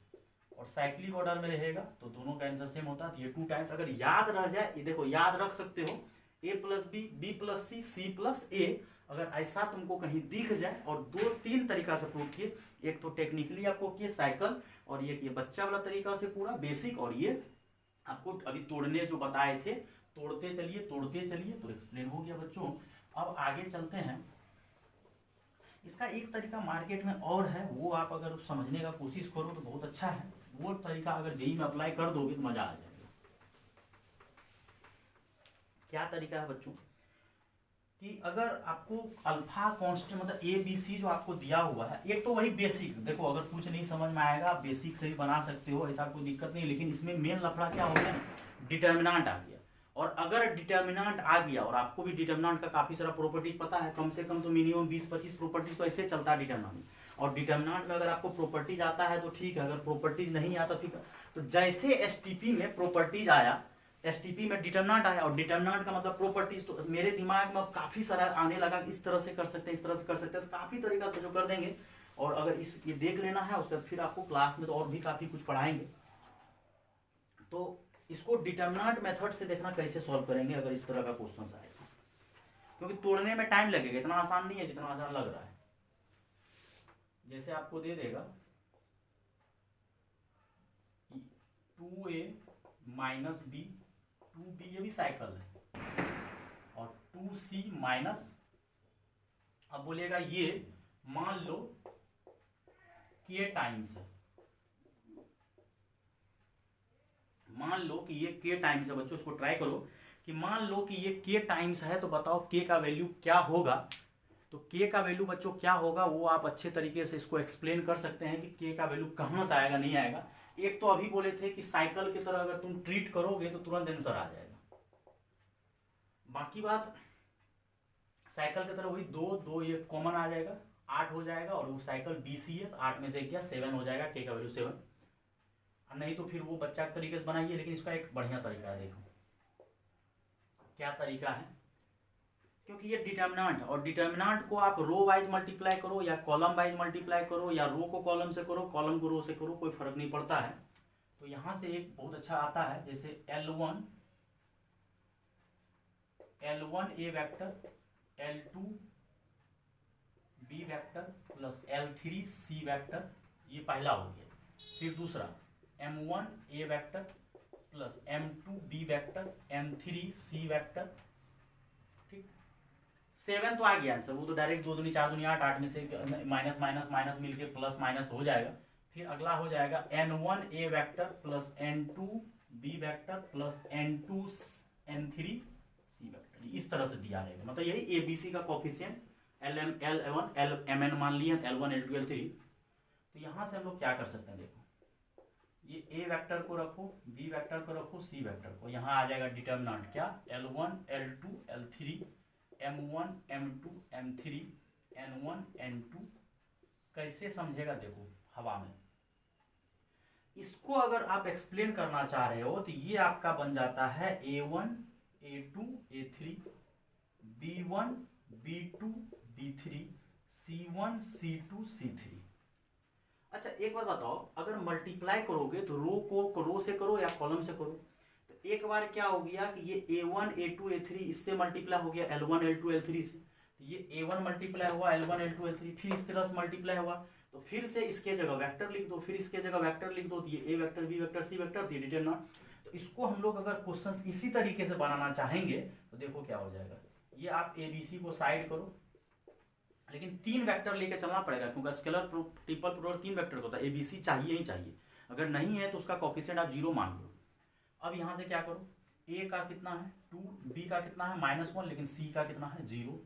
और साइक्लिक ऑर्डर में रहेगा तो दोनों का आंसर सेम होता है, तो ये टू टाइम्स। अगर याद रह जाए, ये देखो याद रख सकते हो, ए प्लस बी, बी प्लस सी, सी प्लस ए, अगर ऐसा तुमको कहीं दिख जाए, और दो तीन तरीका से प्रूव किए, एक तो टेक्निकली आपको किए साइकिल, और ये बच्चा वाला तरीका से पूरा बेसिक, और ये आपको अभी तोड़ने जो बताए थे, तोड़ते चलिए तो एक्सप्लेन हो गया बच्चों। अब आगे चलते हैं, इसका एक तरीका मार्केट में और है, वो आप अगर समझने का कोशिश करो तो बहुत अच्छा है, वो तरीका अगर जेई में अप्लाई कर दोगे तो मजा आ जाएगा। क्या तरीका है बच्चों, कि अगर आपको अल्फा कांस्टेंट मतलब ए बी सी जो आपको दिया हुआ है, एक तो वही बेसिक, देखो अगर कुछ नहीं समझ में आएगा आप बेसिक से भी बना सकते हो, ऐसा कोई दिक्कत नहीं, लेकिन इसमें मेन लफड़ा क्या हो गया ना, डिटर्मिनेंट आ गया। और अगर डिटर्मिनेंट आ गया, और आपको भी डिटर्मिनेंट का काफी सारा प्रॉपर्टीज पता है, कम से कम तो मिनिमम 20-25 प्रॉपर्टीज तो ऐसे चलता है डिटर्मिनेंट। और डिटर्मिनेंट में अगर आपको प्रॉपर्टीज आता है तो ठीक है, अगर प्रॉपर्टीज नहीं आता ठीक है। तो जैसे एसटीपी में प्रॉपर्टीज आया, एसटीपी में डिटर्मिनेंट आया, और डिटर्मिनेंट का मतलब प्रॉपर्टीज, तो मेरे दिमाग में अब काफी सारा आने लगा, इस तरह से कर सकते हैं, इस तरह से कर सकते हैं, तो काफी तरीका से जो कर देंगे। और अगर इस ये देख लेना है, उसके बाद फिर आपको क्लास में तो और भी काफी कुछ पढ़ाएंगे, तो इसको डिटर्मिनेंट मेथड से देखना कैसे सॉल्व करेंगे अगर इस तरह का क्वेश्चन आएगा, क्योंकि तोड़ने में टाइम लगेगा, इतना आसान नहीं है जितना आसान लग रहा है। जैसे आपको दे देगा 2a माइनस बी, 2b, ये भी साइकिल है, और 2c माइनस, अब बोलिएगा ये मान लो k टाइम्स है, मान लो कि ये k टाइम्स है बच्चों, इसको ट्राई करो कि मान लो कि ये k टाइम्स है, तो बताओ k का वैल्यू क्या होगा। तो k का वैल्यू बच्चों क्या होगा वो आप अच्छे तरीके से इसको एक्सप्लेन कर सकते हैं कि k का वैल्यू कहाँ से आएगा, नहीं आएगा। एक तो अभी बोले थे कि साइकिल की तरह अगर तुम ट्रीट करोगे तो तुरंत आंसर आ जाएगा। बाकी बात साइकिल की तरह वही दो दो ये कॉमन आ जाएगा, 8 हो जाएगा, और वो साइकिल BC है तो 8 में से क्या 7 हो जाएगा, k का वैल्यू 7। नहीं तो फिर वो बच्चा के तरीके से बनाइए, लेकिन इसका एक बढ़िया तरीका है। देखो क्या तरीका है, क्योंकि ये डिटर्मिनेंट, और डिटर्मिनेंट को आप रो वाइज मल्टीप्लाई करो या कॉलम वाइज मल्टीप्लाई करो या रो को कॉलम से करो, कॉलम को रो से करो, कोई फर्क नहीं पड़ता है। तो यहां से एक बहुत अच्छा आता है, जैसे L1 A vector, L2 B vector plus L3 C vector, ये पहला हो गया। फिर दूसरा M1 A vector plus M2 B vector, M3 C vector. ठीक, 7 तो आ गया आंसर, वो तो डायरेक्ट 2 दूनी 4 दूनी 8, 8 में से माइनस माइनस माइनस मिलके प्लस माइनस हो जाएगा। फिर अगला हो जाएगा N1 A vector plus N2 B vector plus N2 N3 C vector. इस तरह से दिया रहेगा, मतलब यही ABC का कोफिशिएंट L1 LMN मान लिया, L1 L2 L3। तो यहां से हम लोग क्या कर सकते हैं, देखो ये A वेक्टर को रखो, B वेक्टर को रखो, C वेक्टर को, यहाँ आ जाएगा डिटर्मिनेंट क्या L1 L2 L3 M1 M2 M3 N1 N2। कैसे समझेगा, देखो हवा में इसको अगर आप एक्सप्लेन करना चाह रहे हो तो ये आपका बन जाता है A1 A2 A3 B1 B2 B3 C1 C2 C3। अच्छा एक बार बताओ, अगर मल्टीप्लाई करोगे तो रो को रो से करो या कॉलम से करो। तो एक बार क्या हो गया कि ये A1 A2 A3 इससे मल्टीप्लाई हो गया L1 L2 L3 से, तो ये A1 मल्टीप्लाई हुआ L1 L2 L3, फिर इस तरह से मल्टीप्लाई हुआ, तो फिर से इसके जगह वेक्टर लिख दो, फिर इसके जगह वेक्टर लिख दो, तो ये A vector B vector C vector determinant. तो इसको हम लोग अगर क्वेश्चन इसी तरीके से बनाना चाहेंगे तो देखो क्या हो जाएगा। ये आप ABC को साइड करो, लेकिन 3 वेक्टर लेके चलना पड़ेगा, क्योंकि स्केलर ट्रिपल प्रोडक्ट 3 वेक्टर होता है, ABC चाहिए ही चाहिए। अगर नहीं है तो उसका कोफिशिएंट आप 0 मान लो। अब यहाँ से क्या करो, A का कितना है 2, B का कितना है -1, लेकिन C का कितना है 0।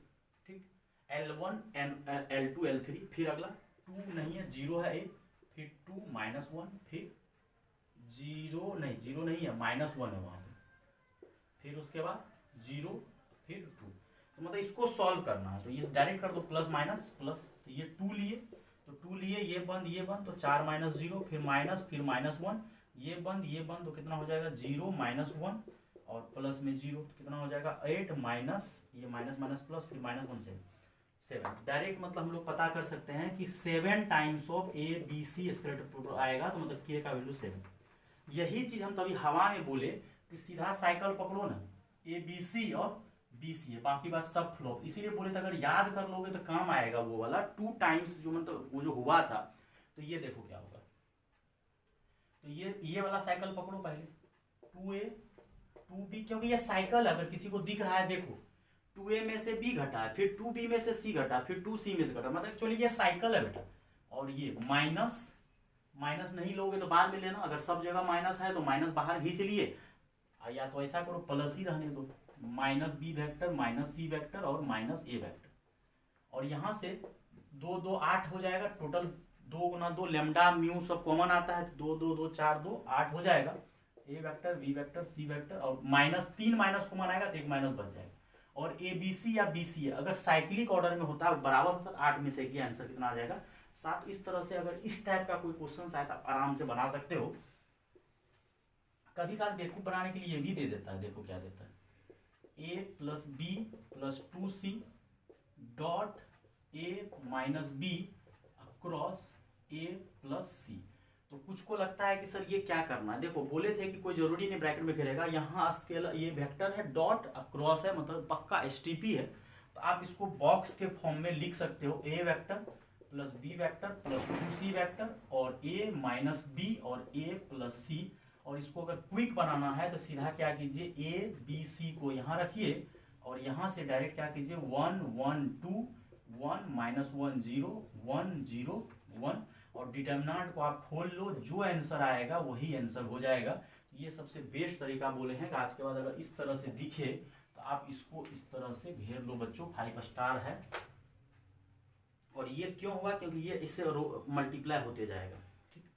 ठीक, L1 L2 L3, फिर अगला 2 नहीं है 0 है A, फिर 2 -1, फिर 0 नहीं 0 नहीं है -1 है वहाँ पे, फिर उसके बाद 0, फिर 2। तो मतलब इसको सॉल्व करना है, तो ये डायरेक्ट कर दो प्लस माइनस प्लस, तो ये 2 लिए, तो 2 लिए, ये बंद, तो 4 -0, फिर माइनस, फिर -1, ये बंद, तो कितना हो जाएगा 0 -1 और प्लस में 0, तो कितना हो जाएगा 8 माइनस, ये माइनस माइनस प्लस, फिर -1 7। डायरेक्ट मतलब हम लोग पता कर सकते हैं कि 7 टाइम्स ऑफ ABC स्केलेटल आएगा, तो मतलब K का वैल्यू 7। यही चीज हम तभी हवा में बोले कि सीधा साइकिल पकड़ो ना, ABC और BC है, बाकी बात सब फ्लॉप। इसीलिए बोले तो अगर याद कर लोगे तो काम आएगा वो वाला 2 टाइम्स जो मतलब वो जो हुआ था। तो ये देखो क्या होगा, तो ये वाला साइकिल पकड़ो पहले 2A 2B, क्योंकि ये साइकिल है, अगर किसी को दिख रहा है देखो 2A में से B घटा है, फिर 2B में से C घटा, फिर 2C में से घटा, मतलब एक्चुअली ये साइकिल है बेटा। और ये माइनस नहीं लोगे तो बाद में लेना, अगर सब जगह माइनस है तो माइनस बाहर खींच लिए, या तो ऐसा करो प्लस ही रहने दो, -B वेक्टर -C वेक्टर और -A वेक्टर। और यहाँ से 2 2 8 हो जाएगा, टोटल 2 गुना 2 लैम्डा म्यू सब कॉमन आता है, 2 2 2 4 2 8 हो जाएगा। A vector B vector C vector और -3 माइनस कॉमन आएगा तो एक माइनस बच जाएगा। और ABC या BC अगर साइक्लिक ऑर्डर में होता है बराबर होता है 8 में से एक, आंसर कितना आ जाएगा 7। इस तरह से अगर इस टाइप का कोई क्वेश्चन आए तो आप आराम से बना सकते हो। कभी कभार बेवकूफ बनाने के लिए ये भी दे देता है, देखो क्या देता है A + B + 2C dot A - B across A + C। तो कुछ को लगता है कि सर ये क्या करना है, देखो बोले थे कि कोई जरूरी नहीं ब्रैकेट में घेरेगा, यहाँ स्केलर ये वेक्टर है, डॉट अक्रॉस है, मतलब पक्का STP है। तो आप इसको बॉक्स के फॉर्म में लिख सकते हो, A vector + B vector + 2C vector और A - B और A + C। और इसको अगर क्विक बनाना है तो सीधा क्या कीजिए A B C को यहाँ रखिए और यहाँ से डायरेक्ट क्या कीजिए 1 1 2 1 -1 0 1 0 1 और डिटर्मिनेंट को आप खोल लो, जो आंसर आएगा वही आंसर हो जाएगा। ये सबसे बेस्ट तरीका बोले हैं कि आज के बाद अगर इस तरह से दिखे तो आप इसको इस तरह से घेर लो बच्चों, 5 स्टार है। और ये क्यों होगा, क्योंकि ये इससे मल्टीप्लाई होते जाएगा, ठीक।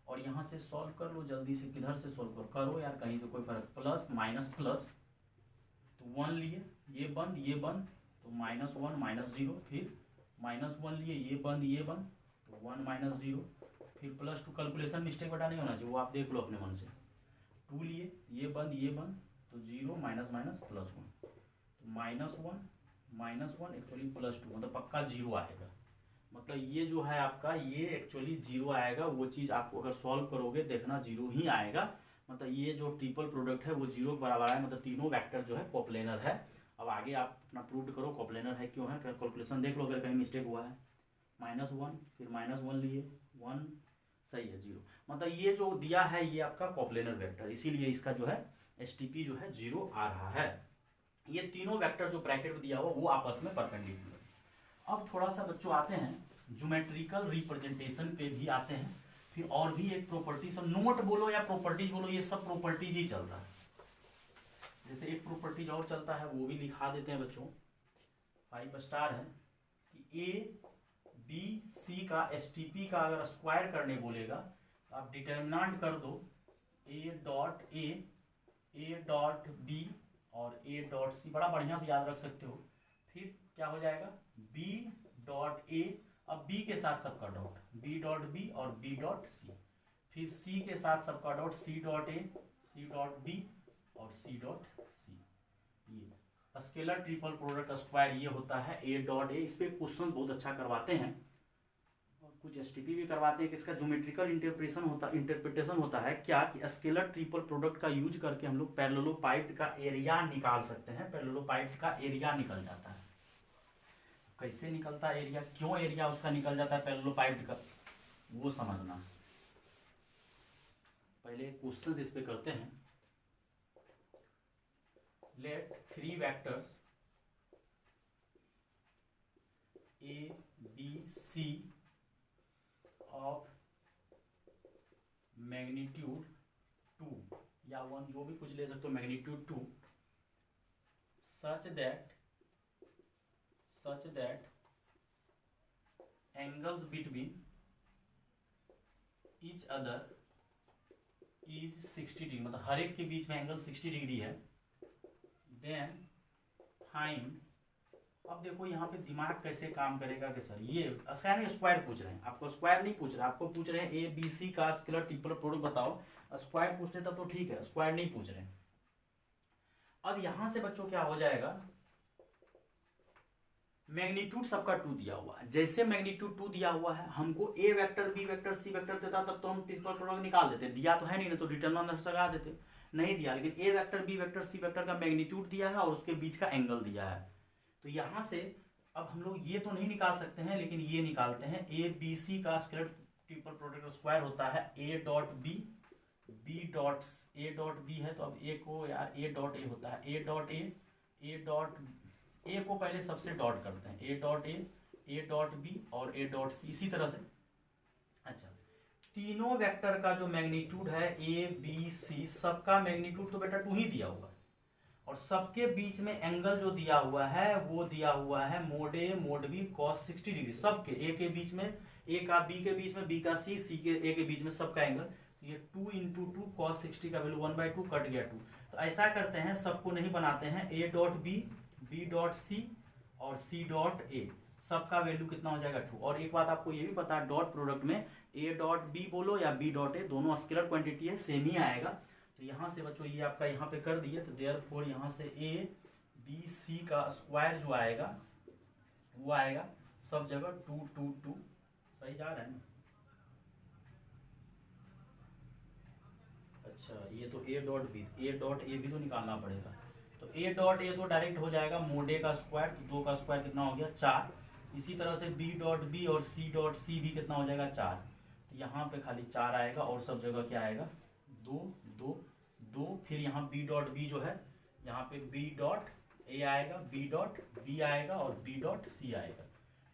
और यहाँ से सॉल्व कर लो जल्दी से, किधर से सॉल्व करो यार, कहीं से कोई फर्क, प्लस माइनस प्लस, तो 1 लिए, ये बंद तो -1 -0, फिर -1 लिए, ये बंद तो 1 -0, फिर +2, कैलकुलेशन मिस्टेक बेटा नहीं होना चाहिए, वो आप देख लो अपने मन से। 2 लिए, ये बंद तो 0 -, +1, तो -1 एक्चुअली +2, मतलब पक्का 0 आएगा। मतलब ये जो है आपका, ये एक्चुअली 0 आएगा। वो चीज़ आपको अगर सॉल्व करोगे देखना 0 ही आएगा। मतलब ये जो ट्रिपल प्रोडक्ट है वो 0 के बराबर है, मतलब तीनों वेक्टर जो है कोप्लेनर है। अब आगे आप अपना प्रूव करो कोप्लेनर है क्यों है, कैलकुलेशन देख लो अगर कहीं मिस्टेक हुआ है। -1, फिर -1 लिए, 1 सही है, 0। मतलब ये जो दिया है ये आपका कोप्लेनर वेक्टर, इसीलिए इसका जो है STP जो है 0 आ रहा है। ये तीनों वेक्टर जो ब्रैकेट में दिया हुआ वो आपस में परपेंडिकुलर। अब थोड़ा सा बच्चों आते हैं ज्योमेट्रिकल रिप्रेजेंटेशन पे भी आते हैं। फिर और भी एक प्रॉपर्टी, सब नोट बोलो या प्रॉपर्टीज बोलो, ये सब प्रॉपर्टीज ही चल रहा है। जैसे एक प्रॉपर्टीज और चलता है वो भी लिखा देते हैं बच्चों, 5 स्टार है कि ABC का STP का अगर स्क्वायर करने बोलेगा तो आप डिटर्मिनेंट कर दो A.B और A.C, बड़ा बढ़िया से याद रख सकते हो। फिर क्या हो जाएगा B.A, अब B के साथ सबका डॉट, B.B और B.C, फिर C के साथ सबका डॉट C.A, C.B और C.C। ये स्केलर ट्रिपल प्रोडक्ट स्क्वायर ये होता है A.A। इस पे क्वेश्चन बहुत अच्छा करवाते हैं और कुछ STP भी करवाते हैं कि इसका ज्योमेट्रिकल इंटरप्रिटेशन होता है क्या, कि स्केलर ट्रिपल प्रोडक्ट का यूज करके हम लोग पैरेललोपाइड का एरिया निकाल सकते हैं। पैरेललोपाइड का एरिया निकल जाता है। कैसे निकलता है एरिया, क्यों एरिया उसका निकल जाता है पैरेललोपाइड का, वो समझना। पहले क्वेश्चंस इस पे करते हैं। Let 3 vectors ABC of magnitude 2 या 1, जो भी कुछ ले सकते हो, magnitude 2, such that angles between each other is 60 degree, मतलब हर एक के बीच में एंगल 60 डिग्री है। देन फाइंड, अब देखो यहाँ पे दिमाग कैसे काम करेगा कि सर ये स्क्वायर पूछ रहे हैं, आपको स्क्वायर नहीं पूछ रहे, आपको पूछ रहे हैं ABC का स्केलर ट्रिपल प्रोडक्ट बताओ। स्क्वायर पूछ लेता तो ठीक है, स्क्वायर नहीं पूछ रहे हैं। अब यहां से बच्चों क्या हो जाएगा, मैग्नीट्यूड सबका 2 दिया हुआ है। जैसे मैग्नीट्यूड 2 दिया हुआ है, हमको A vector B vector C vector देता तब तो हम ट्रिपल प्रोडक्ट निकाल देते। दिया तो है नहीं ना, तो डिटरमिनेंट लगा देते। नहीं दिया, लेकिन A vector B vector C vector का मैग्नीट्यूड दिया है और उसके बीच का एंगल दिया है। तो यहाँ से अब हम लोग ये तो नहीं निकाल सकते हैं, लेकिन ये निकालते हैं। ABC का स्केलर ट्रिपल प्रोडक्ट स्क्वायर होता है A.B, A.B है, तो अब A को यार A.A होता है, A को पहले सबसे डॉट करते हैं, A.B और A.C, इसी तरह से। अच्छा, तीनों वेक्टर का जो मैग्नीट्यूड है ABC, सबका मैग्नीट्यूड तो बेटा 2 ही दिया हुआ है, और सबके बीच में एंगल जो दिया हुआ है वो दिया हुआ है mod A mod B cos 60 degree. सबके A के बीच में, A का B के बीच में, B का C के A के बीच में, सबका एंगल। ये 2 × 2 cos 60 का वैल्यू 1/2 कट गया 2। तो ऐसा करते हैं, सबको नहीं बनाते हैं, A.B, B.C और C.A, सबका वैल्यू कितना हो जाएगा 2। और एक बात आपको ये भी पता है, डॉट प्रोडक्ट में A.B बोलो या B.A, दोनों स्केलर क्वांटिटी है, सेम ही आएगा। तो यहाँ से बच्चों ये आपका यहाँ पे कर दिए, तो देयरफॉर यहाँ से ABC का स्क्वायर जो आएगा वो आएगा सब जगह 2 2 2। सही जा रहा है ना? अच्छा, ये तो A.A भी तो निकालना पड़ेगा। तो A.A तो डायरेक्ट हो जाएगा mod A का स्क्वायर, तो 2 का स्क्वायर कितना हो गया 4। इसी तरह से B.B और C.C भी कितना हो जाएगा 4। तो यहाँ पे खाली 4 आएगा और सब जगह क्या आएगा 2 2 2। फिर यहाँ B.B जो है, यहाँ पे B.A आएगा, B.B आएगा और B.C आएगा।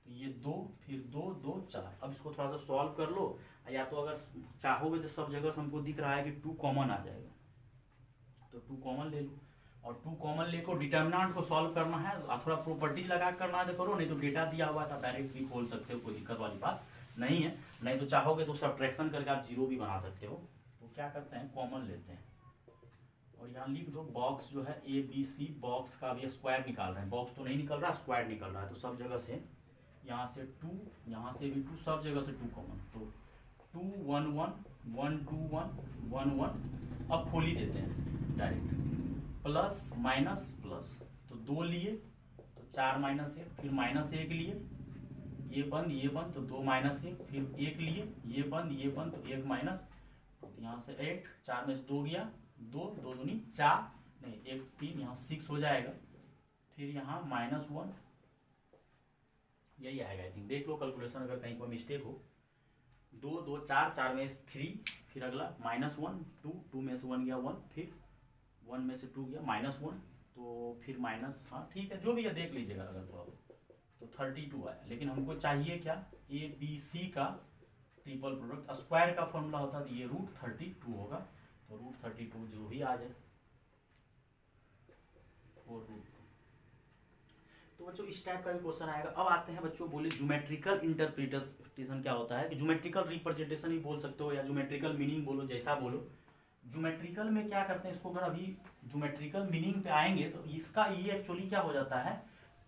तो ये 2 फिर 2 2 4। अब इसको थोड़ा सा सॉल्व कर लो, या तो अगर चाहोगे तो सब जगह से हमको दिख रहा है कि 2 कॉमन आ जाएगा। तो 2 कॉमन ले लो, और 2 कॉमन लेको डिटर्मिनेंट को सॉल्व करना है, थोड़ा प्रॉपर्टीज लगा करना है तो करो, नहीं तो डेटा दिया हुआ था डायरेक्ट भी खोल सकते हो, कोई दिक्कत वाली बात नहीं है। नहीं तो चाहोगे तो सब्ट्रैक्शन करके आप 0 भी बना सकते हो। तो क्या करते हैं, कॉमन लेते हैं और यहाँ लिख दो बॉक्स जो है ABC, बॉक्स का भी स्क्वायर निकाल रहे हैं, बॉक्स तो नहीं निकल रहा, स्क्वायर निकल रहा है, तो सब जगह से यहाँ से 2, यहाँ से भी 2, सब जगह से 2 कॉमन, तो 2 1 1 1 2 1 1 1। अब खोल ही देते हैं डायरेक्ट, प्लस माइनस प्लस, तो 2 लिए तो 4 माइनस 1, फिर माइनस 1 लिए, ये बंद तो 2 माइनस 1, फिर 1 लिए, ये बंद तो 1 माइनस, तो यहाँ से 8, 4 में से 2 गया, 2 2 दूनी 4, नहीं 1 3, यहाँ 6 हो जाएगा, फिर यहाँ -1, यही आएगा आई थिंक, देख लो कैलकुलेशन अगर कहीं कोई मिस्टेक हो। 2 2 4, 4 में से 3, फिर अगला -1 2, 2 में से 1 गया 1, फिर 1 में से 2 गया -1, तो फिर माइनस, हाँ ठीक है जो भी है देख लीजिएगा अगर तो 32 आया। लेकिन हमको चाहिए क्या, ABC का ट्रिपल प्रोडक्ट, स्क्वायर का फॉर्मूला होता है तो ये √32 होगा, तो √32 जो भी आ जाए 4√2। तो बच्चों इस टाइप का भी क्वेश्चन आएगा। अब आते हैं बच्चों, बोले ज्योमेट्रिकल इंटरप्रिटेशन क्या होता है, कि ज्योमेट्रिकल रिप्रेजेंटेशन ही बोल सकते हो या ज्योमेट्रिकल मीनिंग बोलो, जैसा बोलो। ज्योमेट्रिकल में क्या करते हैं, इसको अगर अभी ज्योमेट्रिकल मीनिंग पे आएंगे तो इसका ये एक्चुअली क्या हो जाता है,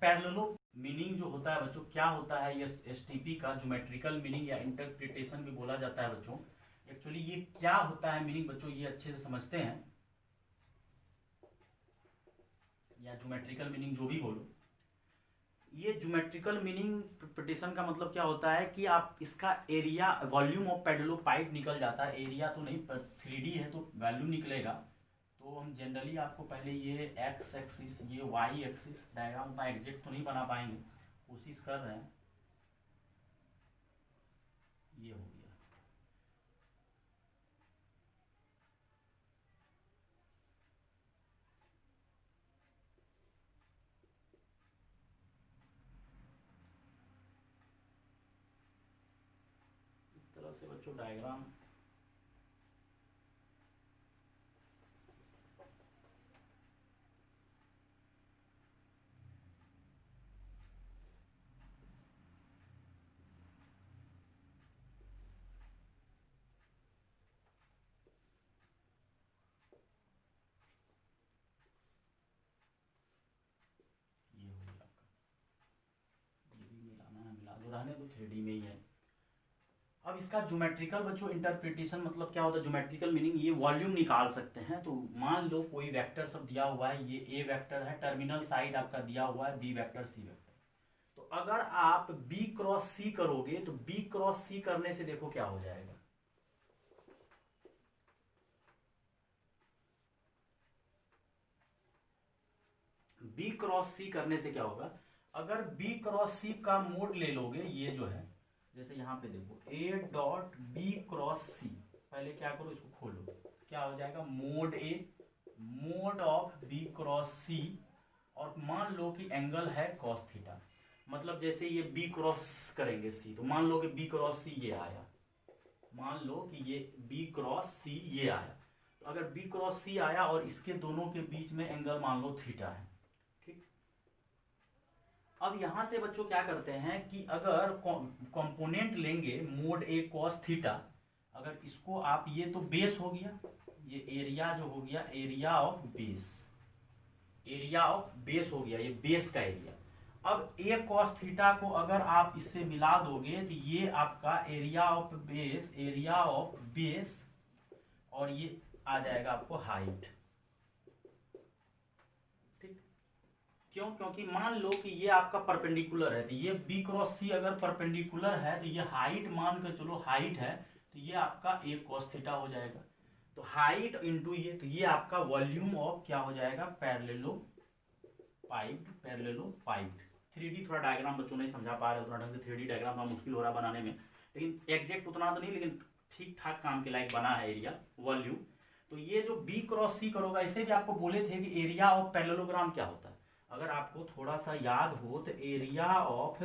पैरेललो मीनिंग जो होता है बच्चों, क्या होता है ये STP का ज्योमेट्रिकल मीनिंग या इंटरप्रिटेशन भी बोला जाता है बच्चों। एक्चुअली ये क्या होता है मीनिंग बच्चों, ये अच्छे से समझते हैं, या ज्योमेट्रिकल मीनिंग जो भी बोलो, ये ज्योमेट्रिकल मीनिंग इंटरप्रिटेशन का मतलब क्या होता है कि आप इसका एरिया, वॉल्यूम ऑफ पैरेललोपाइड निकल जाता है, एरिया तो नहीं पर 3D है तो वैल्यू निकलेगा। तो हम जनरली आपको पहले ये x एक्सिस, ये y एक्सिस डायग्राम का एग्जैक्ट तो नहीं बना पाएंगे, कोशिश कर रहे हैं, ये हो गया। इस तरह से बच्चों डायग्राम रहने दो, 3D में ही है। अब इसका ज्योमेट्रिकल बच्चों इंटरप्रिटेशन मतलब क्या होता है, ज्योमेट्रिकल मीनिंग, ये वॉल्यूम निकाल सकते हैं। तो मान लो कोई वेक्टर सब दिया हुआ है, ये A वेक्टर है, टर्मिनल साइड आपका दिया हुआ है B वेक्टर C वेक्टर, तो अगर आप B क्रॉस C करोगे तो B क्रॉस C करने से देखो क्या हो जाएगा, B क्रॉस C करने से क्या होगा, अगर B क्रॉस C का मोड ले लोगे, ये जो है जैसे यहाँ पे देखो A.B क्रॉस C, पहले क्या करो इसको खोलो, क्या हो जाएगा mode A, mode of B cross C, और मान लो कि एंगल है cos थीटा, मतलब जैसे ये B क्रॉस करेंगे C, तो मान लो कि B क्रॉस C ये आया, मान लो कि ये B क्रॉस C ये आया, तो अगर B क्रॉस C आया और इसके दोनों के बीच में एंगल मान लो थीटा है, ठीक। अब यहां से बच्चों क्या करते हैं कि अगर कंपोनेंट लेंगे मोड A cos थीटा, अगर इसको आप, ये तो बेस हो गया, ये एरिया जो हो गया area of base, area of base हो गया, ये बेस का एरिया। अब A cos थीटा को अगर आप इससे मिला दोगे तो ये आपका area of base, area of base, और ये आ जाएगा आपको हाइट, ठीक। क्यों, क्योंकि मान लो कि ये आपका परपेंडिकुलर है, तो ये B क्रॉस C अगर परपेंडिकुलर है तो ये हाइट मान कर चलो हाइट है, तो ये आपका A cos थीटा हो जाएगा। तो हाइट इंटू ये, तो ये आपका वॉल्यूम ऑफ क्या हो जाएगा, पैरेललोपाइड। 3D थोड़ा डायग्राम बच्चों नहीं समझा पा रहे, उतना ढंग से 3D डायग्राम थोड़ा मुश्किल हो रहा है बनाने में, लेकिन एग्जैक्ट उतना तो नहीं, लेकिन ठीक ठाक काम के लायक बना है एरिया वॉल्यूम। तो ये जो B क्रॉस C करोगा, इसे भी आपको बोले थे कि एरिया ऑफ पैरेललोग्राम क्या होता है, अगर आपको थोड़ा सा याद हो तो एरिया ऑफ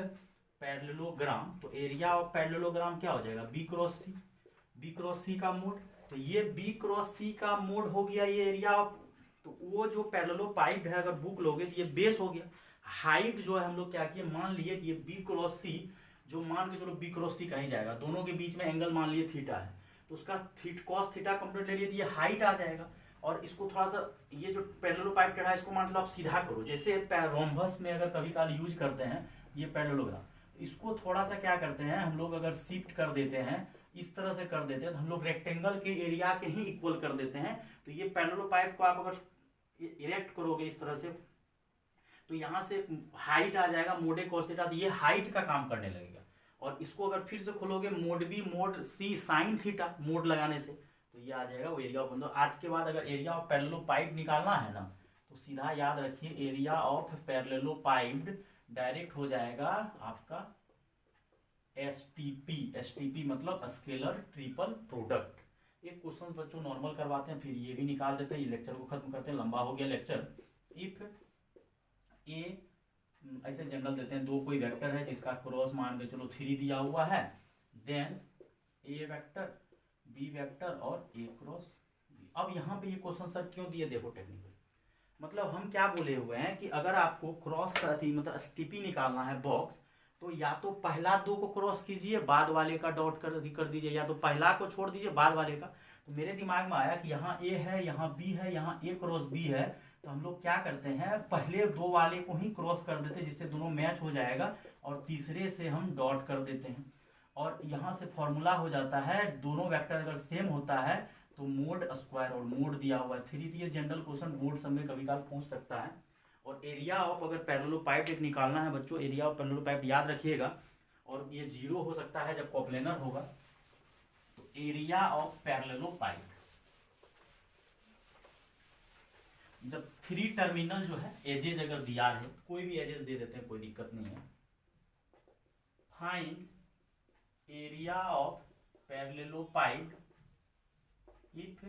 पैरेललोग्राम, तो एरिया ऑफ पैरेललोग्राम क्या हो जाएगा, B क्रॉस C का मोड, तो ये B क्रॉस C का मोड हो गया ये एरिया ऑफ तो वो जो पैरेललोपाइड है अगर बुक लोगे तो ये बेस हो गया। हाइट जो है हम लोग क्या किए, मान लिए कि ये बी क्रॉस सी, जो मान के चलो बी क्रॉस सी कहीं जाएगा, दोनों के बीच में एंगल मान लिए थीटा है, तो उसका कॉस थीटा कंप्लीट ले लिए तो ये हाइट आ जाएगा। और इसको थोड़ा सा ये जो पैरेललोपाइड टेढ़ा है इसको मान लो आप सीधा करो, जैसे रोम्बस में अगर कभी काल यूज करते हैं ये पैरेललोग्राम, तो इसको थोड़ा सा क्या करते हैं हम लोग, अगर शिफ्ट कर देते हैं इस तरह से कर देते हैं तो हम लोग रेक्टेंगल के एरिया के ही इक्वल कर देते हैं। तो ये पैरेललोपाइड को आप अगर इरेक्ट करोगे इस तरह से तो यहाँ से हाइट आ जाएगा मोडे कॉस थीटा, तो ये हाइट का काम करने लगेगा। और इसको अगर फिर से खोलोगे मोड बी मोड सी साइन थीटा, मोड लगाने से तो ये आ जाएगा वो एरिया ऑफ बंदो। आज के बाद अगर एरिया ऑफ पैरेललोपाइड निकालना है ना तो सीधा याद रखिए एरिया ऑफ पैरेललोपाइड डायरेक्ट हो जाएगा आपका एसटीपी। एसटीपी मतलब स्केलर ट्रिपल प्रोडक्ट। ये क्वेश्चन बच्चों नॉर्मल करवाते हैं, फिर ये भी निकाल देते हैं। ये लेक्चर को खत्म करते हैं, लंबा हो गया लेक्चर। इफ ए ऐसे जनरल देते हैं, दो कोई वेक्टर है जिसका क्रॉस मान के चलो 3 दिया हुआ है, देन ए वेक्टर बी वेक्टर और ए क्रॉस बी। अब यहाँ पे ये क्वेश्चन सर क्यों दिए देखो टेक्निकल, मतलब हम क्या बोले हुए हैं कि अगर आपको क्रॉस का मतलब एसटीपी निकालना है बॉक्स, तो या तो पहला दो को क्रॉस कीजिए बाद वाले का डॉट कर दीजिए, या तो पहला को छोड़ दीजिए बाद वाले का। तो मेरे दिमाग में आया कि यहाँ ए है, यहाँ बी है, यहाँ ए क्रॉस बी है, तो हम लोग क्या करते हैं पहले दो वाले को ही क्रॉस कर देते हैं जिससे दोनों मैच हो जाएगा, और तीसरे से हम डॉट कर देते हैं। और यहाँ से फॉर्मूला हो जाता है, दोनों वेक्टर अगर सेम होता है तो मोड स्क्वायर, और मोड दिया हुआ है 3, तो ये जनरल क्वेश्चन बोर्ड सब में कभी काल पूछ सकता है। और एरिया ऑफ अगर पैरेललोपाइड एक निकालना है बच्चों, एरिया ऑफ पैरेललोपाइड याद रखिएगा, और ये 0 हो सकता है जब कोप्लेनर होगा। तो एरिया ऑफ पैरेललोपाइड जब 3 टर्मिनल जो है एजेज अगर दिया है, कोई भी एजेस दे देते हैं कोई दिक्कत नहीं है। Find area of parallelepiped if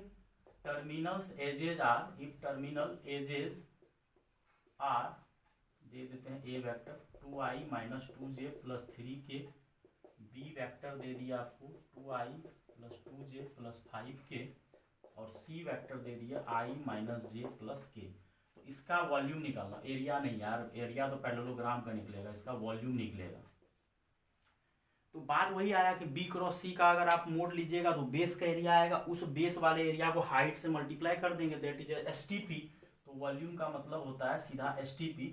terminals edges are, if terminal edges are दे देते हैं A vector 2i minus 2j plus 3k, B vector दे दिया आपको 2i plus 2j plus 5k, और सी वेक्टर दे दिया i minus j plus k। तो इसका वॉल्यूम निकालना, एरिया नहीं यार, एरिया तो पैरेललोग्राम का निकलेगा, इसका वॉल्यूम निकलेगा। तो बात वही आया कि बी क्रॉस सी का अगर आप मोड लीजिएगा तो बेस का एरिया आएगा, उस बेस वाले एरिया को हाइट से मल्टीप्लाई कर देंगे, दैट इज एसटीपी। तो वॉल्यूम का मतलब होता है सीधा एसटीपी।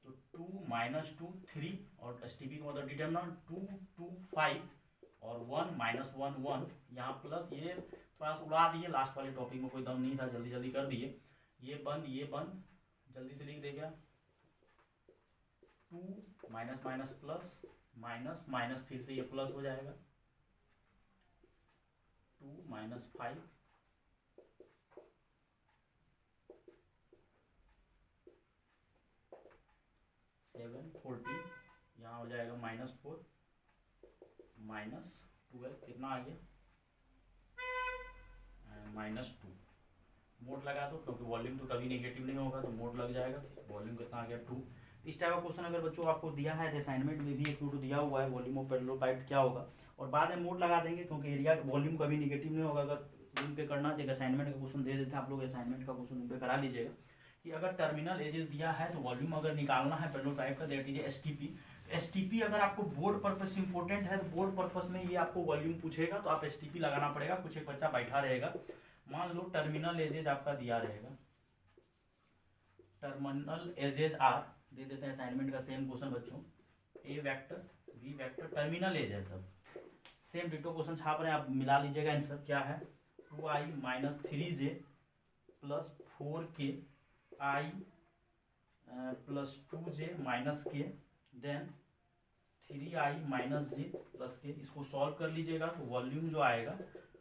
तो 2 माइनस 2 3, और एसटीपी का मतलब डिटरमिनेंट 2 2 5 और 1 माइनस 1 1, यहाँ प्लस ये थोड़ा सा उड़ा दिए, लास्ट वाले टॉपिक में कोई दम नहीं था, जल्दी जल्दी कर दिए। ये बंद जल्दी से लिख देगा 2 minus minus plus minus minus, फिर से ये प्लस हो जाएगा 2 माइनस 5 7 14, यहाँ हो जाएगा माइनस 4 माइनस 12, कितना आ गया माइनस 2। मोड लगा दो क्योंकि वॉल्यूम तो कभी नेगेटिव नहीं होगा, तो मोड लग जाएगा, तो वॉल्यूम कितना आ गया 2। इस टाइप का क्वेश्चन अगर बच्चों आपको दिया है, असाइनमेंट में भी एक दिया हुआ है वॉल्यूम ऑफ पैरेललोपाइड क्या होगा, और बाद में मोड लगा देंगे क्योंकि एरिया वॉल्यूम कभी नेगेटिव नहीं होगा। अगर रूम पे करना तो एक असाइनमेंट का क्वेश्चन दे देते हैं, आप लोग असाइनमेंट का क्वेश्चन रूम पे करा लीजिएगा कि अगर टर्मिनल एजेस दिया है तो वॉल्यूम अगर निकालना है पैरेललोपाइड का, दैट इज एसटीपी। एसटीपी अगर आपको बोर्ड पर्पस से इंपॉर्टेंट है तो बोर्ड पर्पस में ये आपको वॉल्यूम पूछेगा तो आप एसटीपी लगाना पड़ेगा। कुछ एक बच्चा बैठा रहेगा, मान लो टर्मिनल एजेज आपका दिया रहेगा, टर्मिनल एजेज आर दे देते हैं असाइनमेंट का सेम क्वेश्चन बच्चों, A vector B vector terminal edge है, सब सेम डिटो क्वेश्चन छाप रहे हैं, आप मिला लीजिएगा। आंसर क्या है 2i minus 3j plus 4k i plus 2j minus k, then 3i minus j plus k। इसको सॉल्व कर लीजिएगा तो वॉल्यूम जो आएगा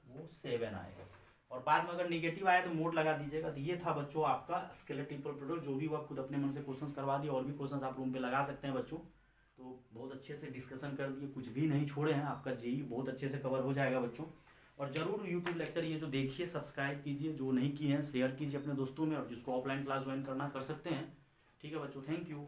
वो 7 आएगा, और बाद में अगर निगेटिव आया तो मोड लगा दीजिएगा। तो ये था बच्चों आपका स्केलर ट्रिपल प्रोडक्ट, जो भी वो आप खुद अपने मन से क्वेश्चंस करवा दिए, और भी क्वेश्चंस आप रूम पे लगा सकते हैं बच्चों। तो बहुत अच्छे से डिस्कशन कर दिए, कुछ भी नहीं छोड़े हैं, आपका जेई बहुत अच्छे से कवर हो जाएगा बच्चों। और जरूर यूट्यूब लेक्चर ये जो देखिए सब्सक्राइब कीजिए, जो नहीं किए हैं शेयर कीजिए अपने दोस्तों में, और जिसको ऑफलाइन क्लास ज्वाइन करना कर सकते हैं। ठीक है बच्चों, थैंक यू।